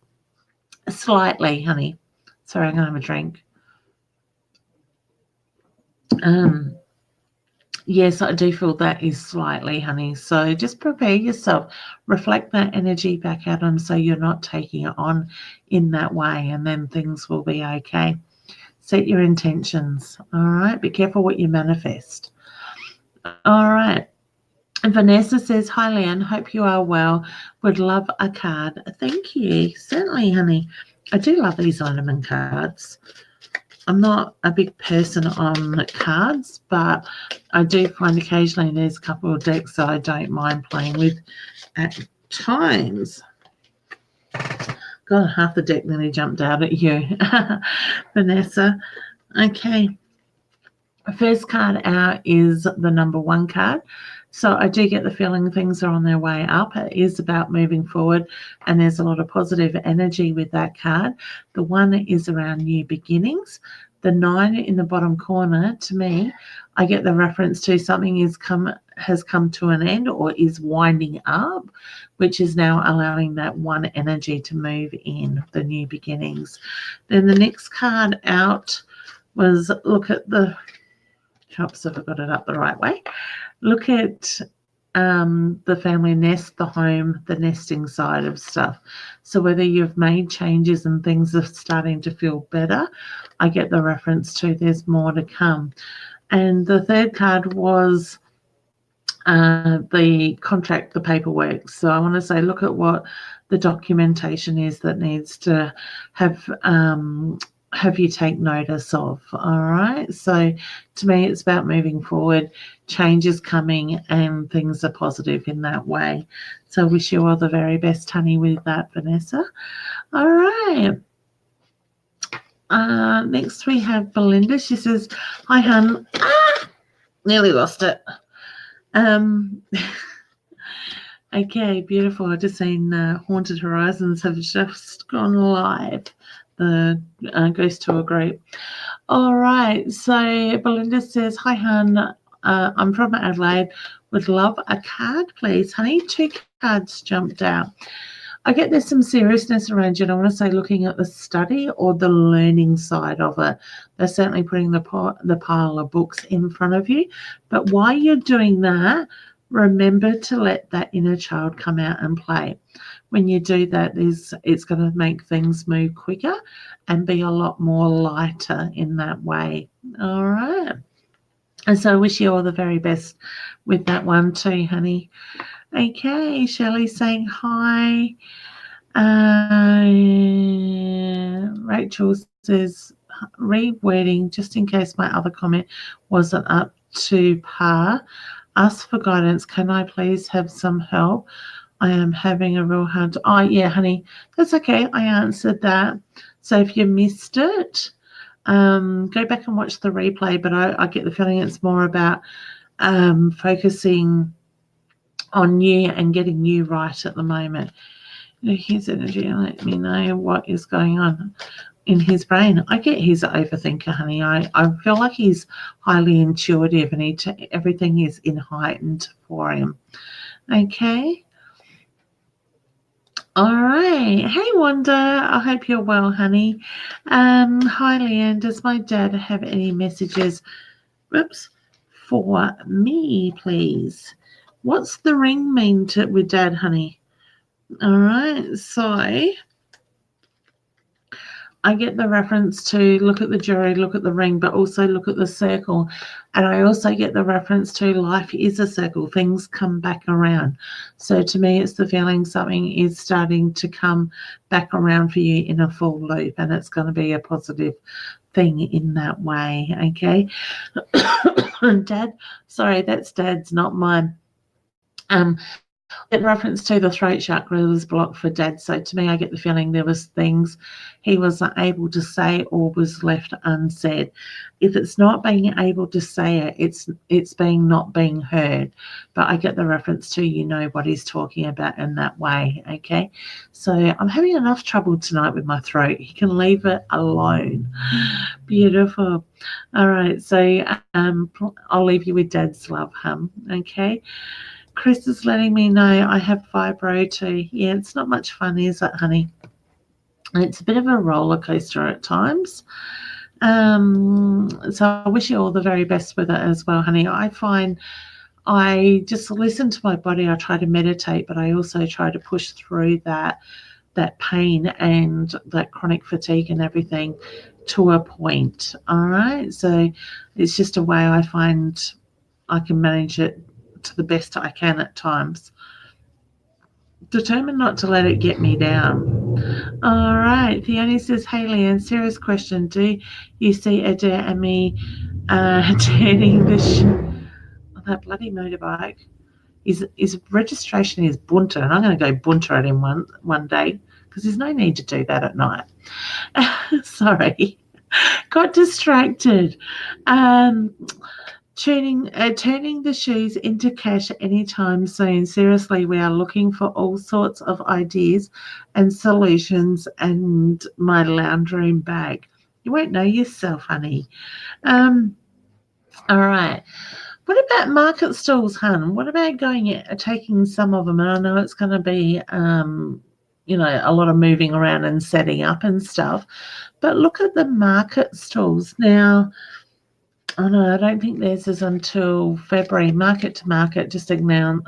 Slightly, honey. Sorry, I'm going to have a drink. Yes, I do feel that is slightly, honey. So just prepare yourself. Reflect that energy back at them so you're not taking it on in that way, and then things will be okay. Set your intentions, all right? Be careful what you manifest. All right. Vanessa says, hi, Leanne. Hope you are well. Would love a card. Thank you. Certainly, honey. I do love these ornament cards. I'm not a big person on cards, but I do find occasionally there's a couple of decks that I don't mind playing with at times. God, half the deck nearly jumped out at you, Vanessa. Okay. First card out is the number 1 card. So I do get the feeling things are on their way up. It is about moving forward, and there's a lot of positive energy with that card. The 1 is around new beginnings. The 9 in the bottom corner, to me, I get the reference to something has come to an end or is winding up, which is now allowing that 1 energy to move in, the new beginnings. Then the next card out was, look at the, oops, if I got it up the right way. Look at the family nest, the home, the nesting side of stuff. So whether you've made changes and things are starting to feel better, I get the reference to there's more to come. And the third card was the contract, the paperwork. So I want to say, look at what the documentation is that needs to have you take notice of. All right. So to me, it's about moving forward, change is coming, and things are positive in that way. So I wish you all the very best, honey, with that, Vanessa. All right. Next we have Belinda. She says, hi, hun. Nearly lost it. Okay, beautiful. I've just seen Haunted Horizons have just gone live. The Ghost Tour group. All right. So Belinda says, hi, hun. I'm from Adelaide. Would love a card, please, honey. 2 cards jumped out. I get there's some seriousness around you. I want to say looking at the study or the learning side of it. They're certainly putting the pile of books in front of you. But while you're doing that, remember to let that inner child come out and play. When you do that, it's going to make things move quicker and be a lot more lighter in that way. All right. And so I wish you all the very best with that one too, honey. Okay, Shelley's saying hi. Rachel says, rewording, just in case my other comment wasn't up to par. Ask for guidance. Can I please have some help? I am having a real hard time. Oh, yeah, honey, that's okay. I answered that. So if you missed it, go back and watch the replay. But I get the feeling it's more about focusing on you and getting you right at the moment. His energy, let me know what is going on in his brain. I get he's an overthinker, honey. I feel like he's highly intuitive and everything is in heightened for him. Okay. All right. Hey, Wanda. I hope you're well, honey. Hi, Leanne. Does my dad have any messages for me, please? What's the ring mean with Dad, honey? All right. So I get the reference to look at the jewelry, look at the ring, but also look at the circle. And I also get the reference to life is a circle. Things come back around. So to me, it's the feeling something is starting to come back around for you in a full loop, and it's going to be a positive thing in that way. Okay. Dad, sorry, that's Dad's, not mine. In reference to the throat chakra was blocked for Dad. So to me, I get the feeling there was things he wasn't able to say or was left unsaid. If it's not being able to say it, it's not being heard. But I get the reference to what he's talking about in that way. Okay. So I'm having enough trouble tonight with my throat. He can leave it alone. Beautiful. All right. So I'll leave you with Dad's love, hum. Okay. Chris is letting me know I have fibro too. Yeah, it's not much fun, is it, honey? It's a bit of a roller coaster at times. So I wish you all the very best with it as well, honey. I find I just listen to my body. I try to meditate, but I also try to push through that pain and that chronic fatigue and everything to a point. All right. So it's just a way I find I can manage it to the best I can at times. Determined not to let it get me down. All right. Fiona says, "Hey, Leanne, serious question. Do you see Adair and me turning on that bloody motorbike? His registration is Bunter, and I'm going to go Bunter at him one day because there's no need to do that at night." Sorry, got distracted. Um, turning the shoes into cash anytime soon. Seriously, we are looking for all sorts of ideas and solutions. And my lounge room bag. You won't know yourself, honey. Um, all right. What about market stalls, hun? What about taking some of them? And I know it's going to be, a lot of moving around and setting up and stuff. But look at the market stalls now. Oh no, I don't think theirs is until February. Market to market just announced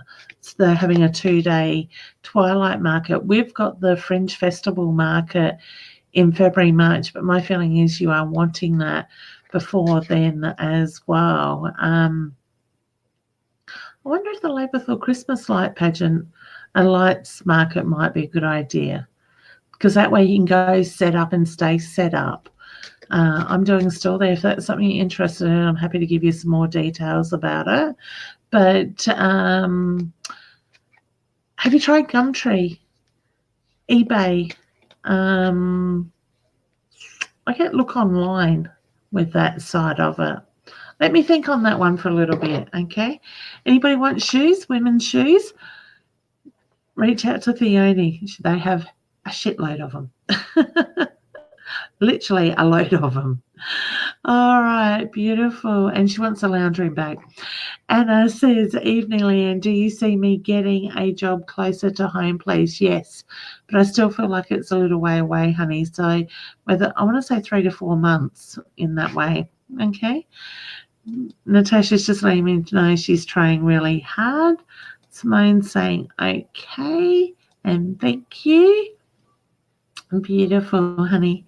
they're having a 2-day twilight market. We've got the Fringe Festival market in February, March, but my feeling is you are wanting that before then as well. I wonder if the Labour for Christmas light pageant, a lights market might be a good idea because that way you can go set up and stay set up. I'm doing a stall there. If that's something you're interested in, I'm happy to give you some more details about it. But have you tried Gumtree, eBay? I get look online with that side of it. Let me think on that one for a little bit, okay? Anybody want shoes, women's shoes? Reach out to Theone. They have a shitload of them. Literally a load of them. All right, beautiful. And she wants a lounge room bag. Anna says, "Evening, Leanne. Do you see me getting a job closer to home, please?" Yes, but I still feel like it's a little way away, honey. So whether I want to say 3 to 4 months in that way. Okay. Natasha's just letting me know she's trying really hard. Simone's saying okay and thank you. Beautiful, honey.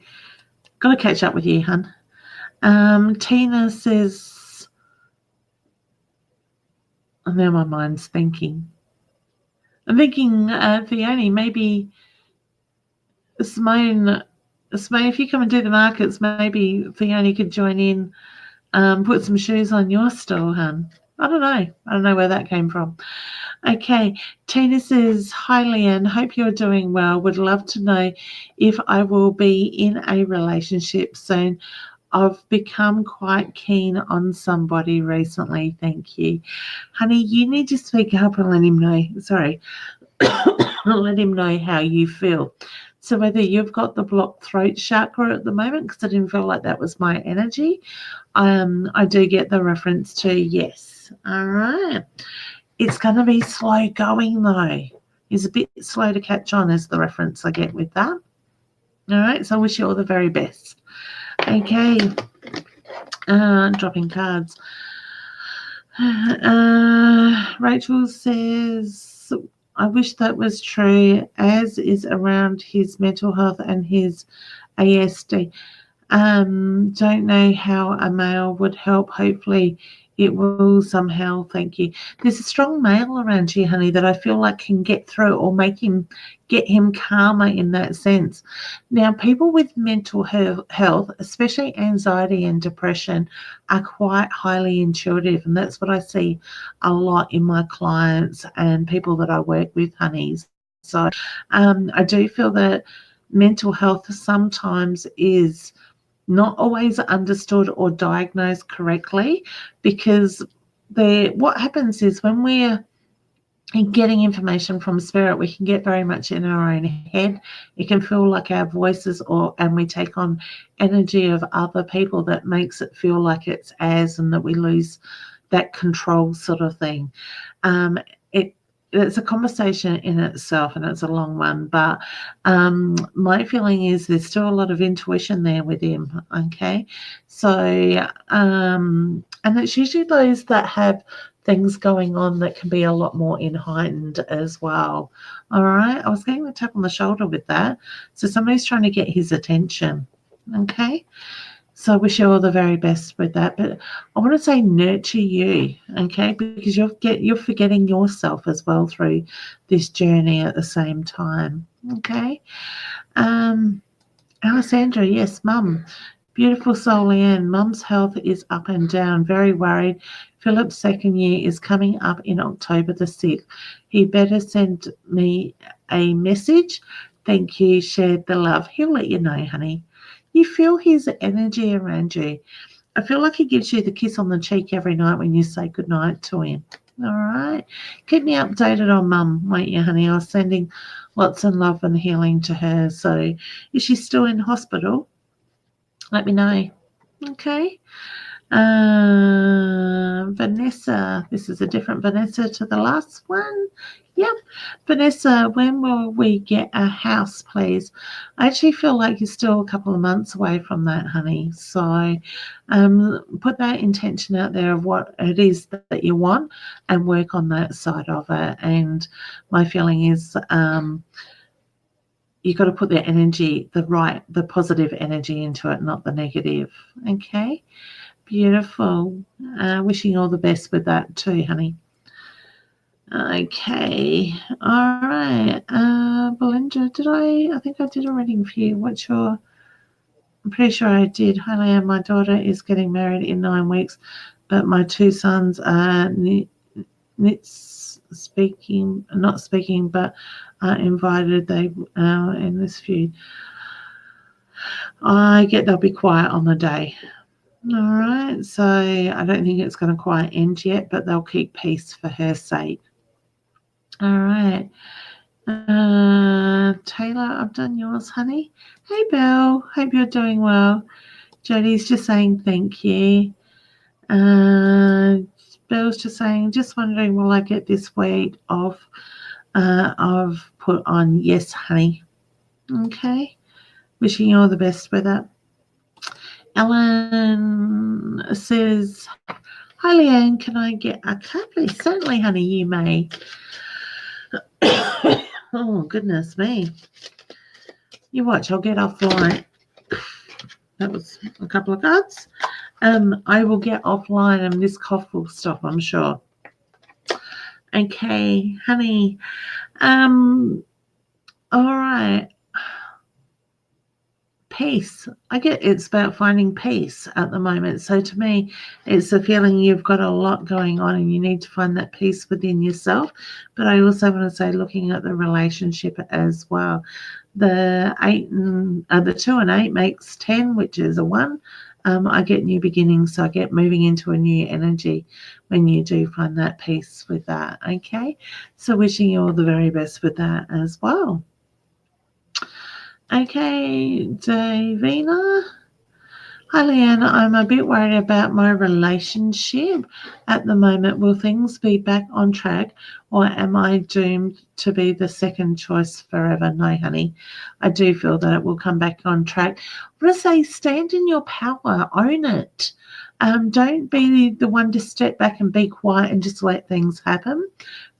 Got to catch up with you, hun. Tina says, oh, now my mind's thinking. I'm thinking, Fiona, maybe Simone, if you come and do the markets, maybe Fiona could join in, put some shoes on your stall, hun. I don't know where that came from. Okay, Tina says, "Hi, Leanne. Hope you're doing well. Would love to know if I will be in a relationship soon. I've become quite keen on somebody recently. Thank you." Honey, you need to speak up and let him know. Sorry. Let him know how you feel. So whether you've got the blocked throat chakra at the moment, because I didn't feel like that was my energy, I do get the reference to yes. All right. It's going to be slow going though. It's a bit slow to catch on is the reference I get with that. All right. So I wish you all the very best. Okay. Dropping cards. Rachel says, "I wish that was true, as is around his mental health and his ASD. Don't know how a male would help. Hopefully it will somehow. Thank you." There's a strong male around you, honey, that I feel like can get through or get him calmer in that sense. Now, people with mental health, especially anxiety and depression, are quite highly intuitive, and that's what I see a lot in my clients and people that I work with, honeys. So I do feel that mental health sometimes is not always understood or diagnosed correctly, because what happens is when we're getting information from spirit, we can get very much in our own head. It can feel like our voices, and we take on energy of other people that makes it feel like it's ours, and that we lose that control sort of thing. It's a conversation in itself, and it's a long one, but my feeling is there's still a lot of intuition there with him, okay? So, and it's usually those that have things going on that can be a lot more heightened as well, all right? I was getting the tap on the shoulder with that. So somebody's trying to get his attention, okay? So I wish you all the very best with that. But I want to say nurture you, okay? Because you're forgetting yourself as well through this journey at the same time. Okay. Alessandra, yes, mum. Beautiful soul Leanne. Mum's health is up and down. Very worried. Philip's second year is coming up in October the 6th. He better send me a message. Thank you. Shared the love. He'll let you know, honey. You feel his energy around you. I feel like he gives you the kiss on the cheek every night when you say goodnight to him. All right. Keep me updated on mum, won't you, honey? I was sending lots of love and healing to her. So is she still in hospital? Let me know. Okay. Vanessa, this is a different Vanessa to the last one. Yep. Vanessa, when will we get a house, please? I actually feel like you're still a couple of months away from that, honey. So put that intention out there of what it is that you want and work on that side of it. And my feeling is you've got to put the energy, the positive energy into it, not the negative. Okay. Beautiful. Wishing you all the best with that too, honey. Okay. All right. Belinda, I think I did a reading for you. I'm pretty sure I did. Hi, Leanne. My daughter is getting married in 9 weeks, but my 2 sons are not speaking, but are invited. They in this feud. I get they'll be quiet on the day. All right, so I don't think it's going to quite end yet, but they'll keep peace for her sake. All right. Taylor, I've done yours, honey. Hey, Belle. Hope you're doing well. Jody's just saying thank you. Belle's just saying, just wondering, will I get this weight off? I've put on yes, honey. Okay. Wishing you all the best with it. Ellen says, hi, Leanne, can I get a cup, please? Certainly, honey, you may. Oh, goodness me. You watch, I'll get offline. That was a couple of cards. I will get offline and this cough will stop, I'm sure. Okay, honey. All right. Peace. I get it's about finding peace at the moment. So to me, it's a feeling you've got a lot going on and you need to find that peace within yourself. But I also want to say looking at the relationship as well. The 2 and 8 makes 10, which is a 1. I get new beginnings, so I get moving into a new energy when you do find that peace with that. Okay, so wishing you all the very best with that as well. Okay, Davina. Hi, Leanne. I'm a bit worried about my relationship at the moment. Will things be back on track or am I doomed to be the second choice forever? No, honey. I do feel that it will come back on track. I want to say stand in your power. Own it. Don't be the one to step back and be quiet and just let things happen.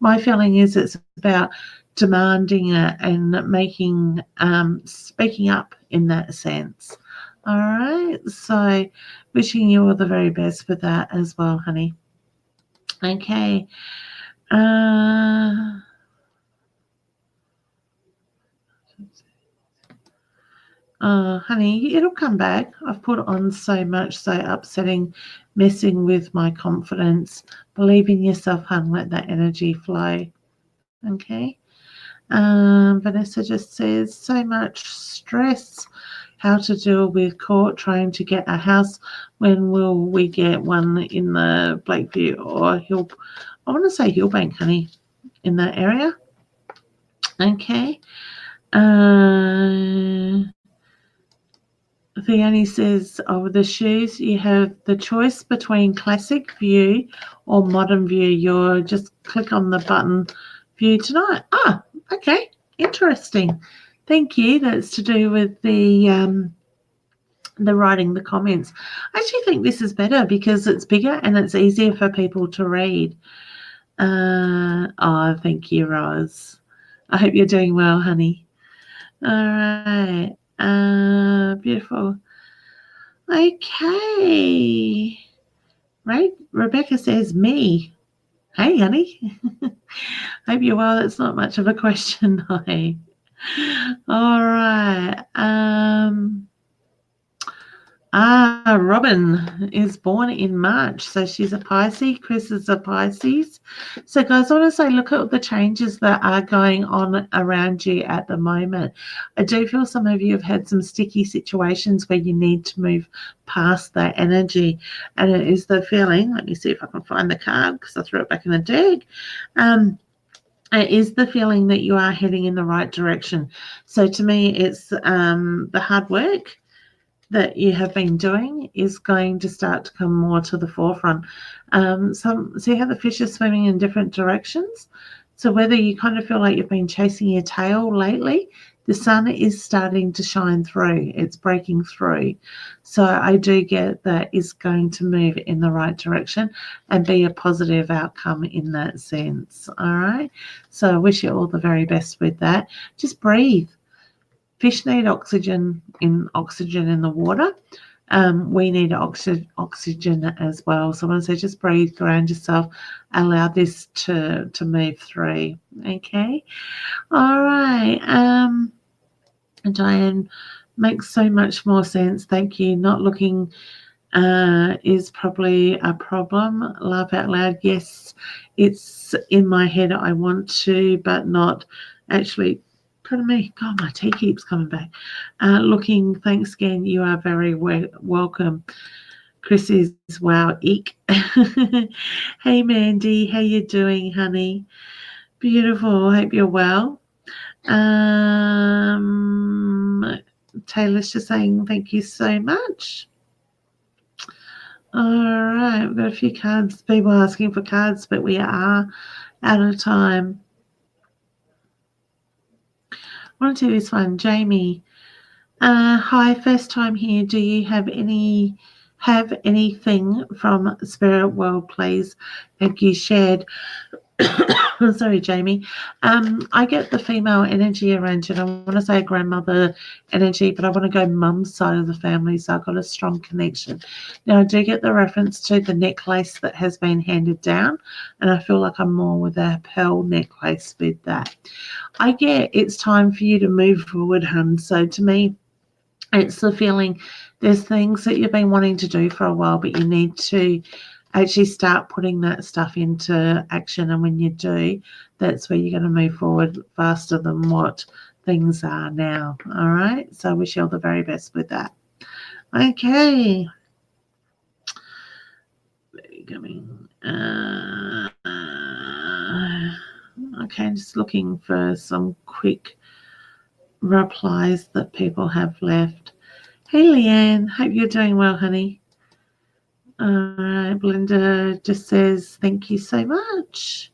My feeling is it's about demanding it and making speaking up in that sense. All right, so wishing you all the very best for that as well, honey. Okay. Honey, it'll come back. I've put on so much, so upsetting, messing with my confidence. Believe in yourself, hon. Let that energy flow. Okay. Vanessa just says so much stress. How to deal with court trying to get a house. When will we get one in the Blakeview or Hill? I want to say Hillbank, honey, in that area. Okay. Fiona says, the shoes, you have the choice between classic view or modern view. You'll just click on the button view tonight. Okay. Interesting. Thank you. That's to do with the writing the comments. I actually think this is better because it's bigger and it's easier for people to read. Thank you, Roz. I hope you're doing well, honey. All right. Beautiful. Okay. Right. Rebecca says me. Hey, honey. Hope you're well. That's not much of a question, hey. All right. Robin is born in March, so she's a Pisces. Chris is a Pisces. So, guys, I want to say, look at the changes that are going on around you at the moment. I do feel some of you have had some sticky situations where you need to move past that energy, and it is the feeling. Let me see if I can find the card because I threw it back in the deck. It is the feeling that you are heading in the right direction. So, to me, it's the hard work that you have been doing is going to start to come more to the forefront. See how the fish are swimming in different directions? So whether you kind of feel like you've been chasing your tail lately, the sun is starting to shine through. It's breaking through. So I do get that is going to move in the right direction and be a positive outcome in that sense. All right. So I wish you all the very best with that. Just breathe. Fish need oxygen in the water. We need oxygen as well. So I want to say just breathe, ground yourself, allow this to move through. Okay. All right. Diane, makes so much more sense. Thank you. Not looking is probably a problem. Laugh out loud. Yes, it's in my head. I want to, but not actually. Pardon me. God, my tea keeps coming back. Looking, thanks again. You are very welcome. Chris is wow, eek. Hey, Mandy, how you doing, honey? Beautiful. Hope you're well. Taylor's just saying thank you so much. All right, we've got a few cards. People asking for cards, but we are out of time. I want to do this one, Jamie. Hi, first time here. Do you have anything from Spirit World, please? Thank you, shared. Sorry, Jamie. I get the female energy around you. I want to say grandmother energy, but I want to go mum's side of the family, so I've got a strong connection. Now, I do get the reference to the necklace that has been handed down, and I feel like I'm more with a pearl necklace with that. I get it's time for you to move forward, hun. So to me, it's the feeling there's things that you've been wanting to do for a while, but you need to actually start putting that stuff into action. And when you do, that's where you're going to move forward faster than what things are now. All right. So I wish you all the very best with that. Okay. Okay, I'm just looking for some quick replies that people have left. Hey, Leanne. Hope you're doing well, honey. All right, Belinda just says, thank you so much.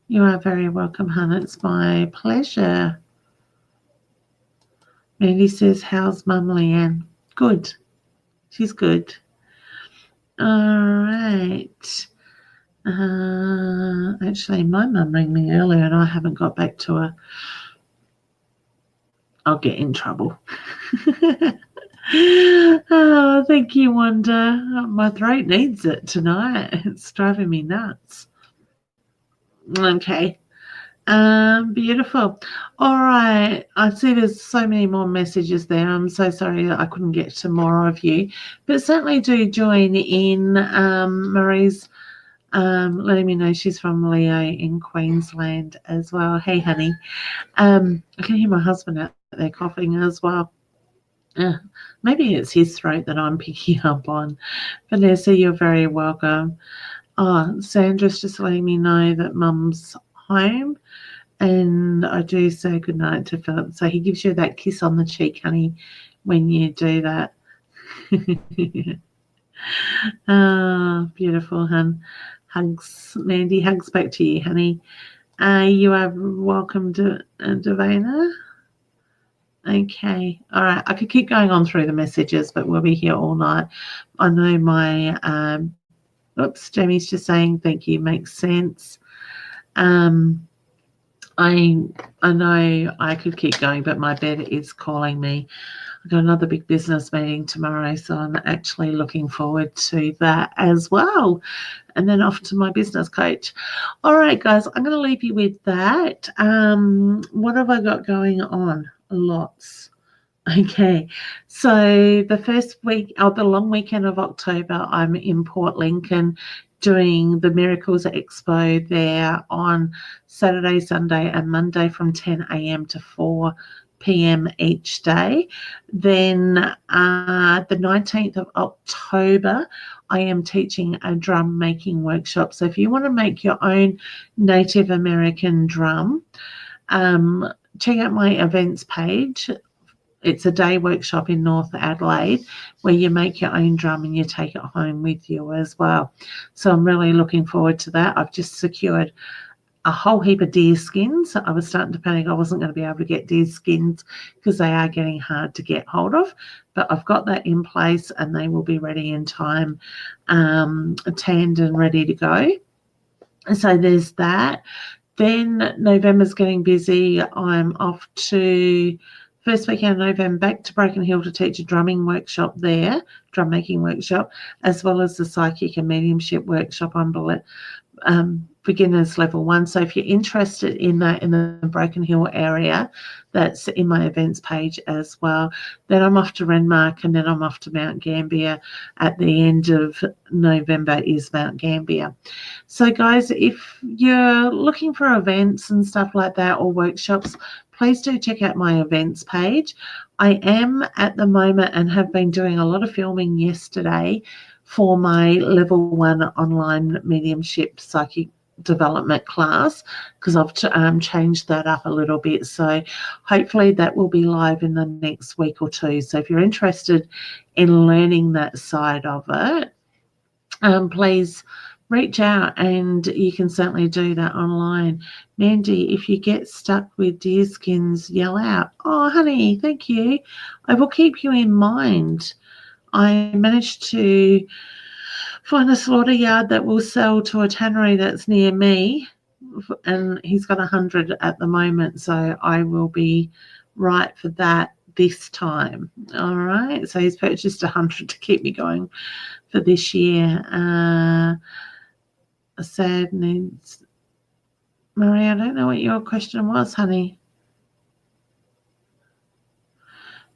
You are very welcome, hon. It's my pleasure. Mandy says, how's Mum, Leanne? Good. She's good. All right. Actually, my mum rang me earlier and I haven't got back to her. I'll get in trouble. Oh, thank you, Wanda. My throat needs it tonight. It's driving me nuts. Okay. Beautiful. All right. I see there's so many more messages there. I'm so sorry that I couldn't get to more of you, but certainly do join in. Marie's letting me know she's from Leo in Queensland as well. Hey, honey. I can hear my husband out there coughing as well. Maybe it's his throat that I'm picking up on. Vanessa, you're very welcome. Sandra's just letting me know that Mum's home, and I do say goodnight to Philip. So he gives you that kiss on the cheek, honey, when you do that. Beautiful, hun. Hugs, Mandy. Hugs back to you, honey. You are welcome to Davina. Okay. All right. I could keep going on through the messages, but we'll be here all night. I know my Jamie's just saying thank you. Makes sense. I know I could keep going, but my bed is calling me. I've got another big business meeting tomorrow, so I'm actually looking forward to that as well. And then off to my business coach. All right, guys, I'm going to leave you with that. What have I got going on? Lots. Okay, so the first week, the long weekend of October, I'm in Port Lincoln doing the Miracles Expo there on Saturday, Sunday, and Monday from 10 a.m. to 4 p.m. each day. Then the 19th of October, I am teaching a drum making workshop. So if you want to make your own Native American drum, check out my events page. It's a day workshop in North Adelaide where you make your own drum and you take it home with you as well. So I'm really looking forward to that. I've just secured a whole heap of deer skins. I was starting to panic I wasn't going to be able to get deer skins because they are getting hard to get hold of. But I've got that in place and they will be ready in time, tanned and ready to go. So there's that. Then November's getting busy. I'm off to first weekend of November back to Broken Hill to teach a drumming workshop there, drum making workshop, as well as the psychic and mediumship workshop on beginners level 1. So if you're interested in that in the Broken Hill area, that's in my events page as well. Then I'm off to Renmark and then I'm off to Mount Gambier. At the end of November is Mount Gambier. So guys, if you're looking for events and stuff like that or workshops, please do check out my events page. I am at the moment and have been doing a lot of filming yesterday for my level 1 online mediumship psychic development class because I've changed that up a little bit. So hopefully that will be live in the next week or two. So if you're interested in learning that side of it, please reach out and you can certainly do that online. Mandy, if you get stuck with deer skins, yell out. Oh, honey, thank you. I will keep you in mind. I managed to find a slaughter yard that will sell to a tannery that's near me, and he's got 100 at the moment, so I will be right for that this time. All right, so he's purchased 100 to keep me going for this year. A sad needs. Marie, I don't know what your question was, honey.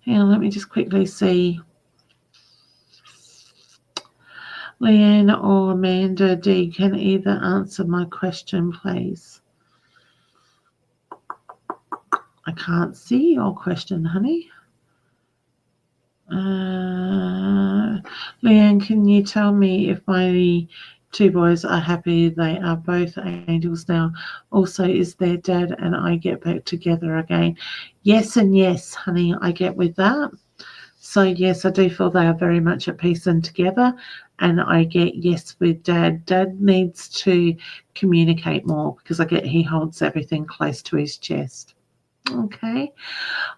Hang on, let me just quickly see. Leanne or Amanda D can either answer my question, please. I can't see your question, honey. Leanne, can you tell me if my 2 boys are happy? They are both angels now. Also, is their dad and I get back together again? Yes and yes, honey, I get with that. So yes, I do feel they are very much at peace and together, and I get yes with Dad. Dad needs to communicate more because I get he holds everything close to his chest. Okay.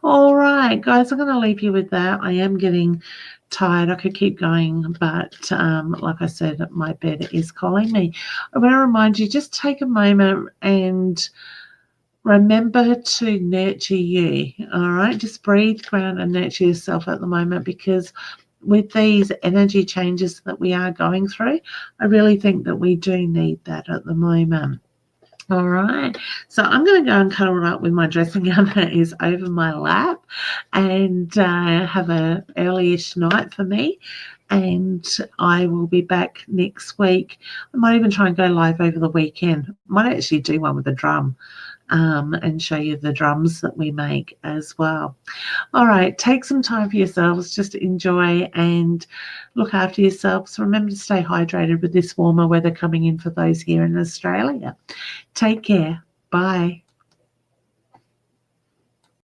All right, guys, I'm going to leave you with that. I am getting tired. I could keep going, but like I said, my bed is calling me. I want to remind you, just take a moment and remember to nurture you. All right, just breathe, ground, and nurture yourself at the moment, because with these energy changes that we are going through, I really think that we do need that at the moment. All right, so I'm going to go and cuddle up with my dressing gown that is over my lap and have an early-ish night for me. And I will be back next week. I might even try and go live over the weekend. Might actually do one with a drum and show you the drums that we make as well. All right, take some time for yourselves. Just enjoy and look after yourselves. Remember to stay hydrated with this warmer weather coming in for those here in Australia. Take care. Bye.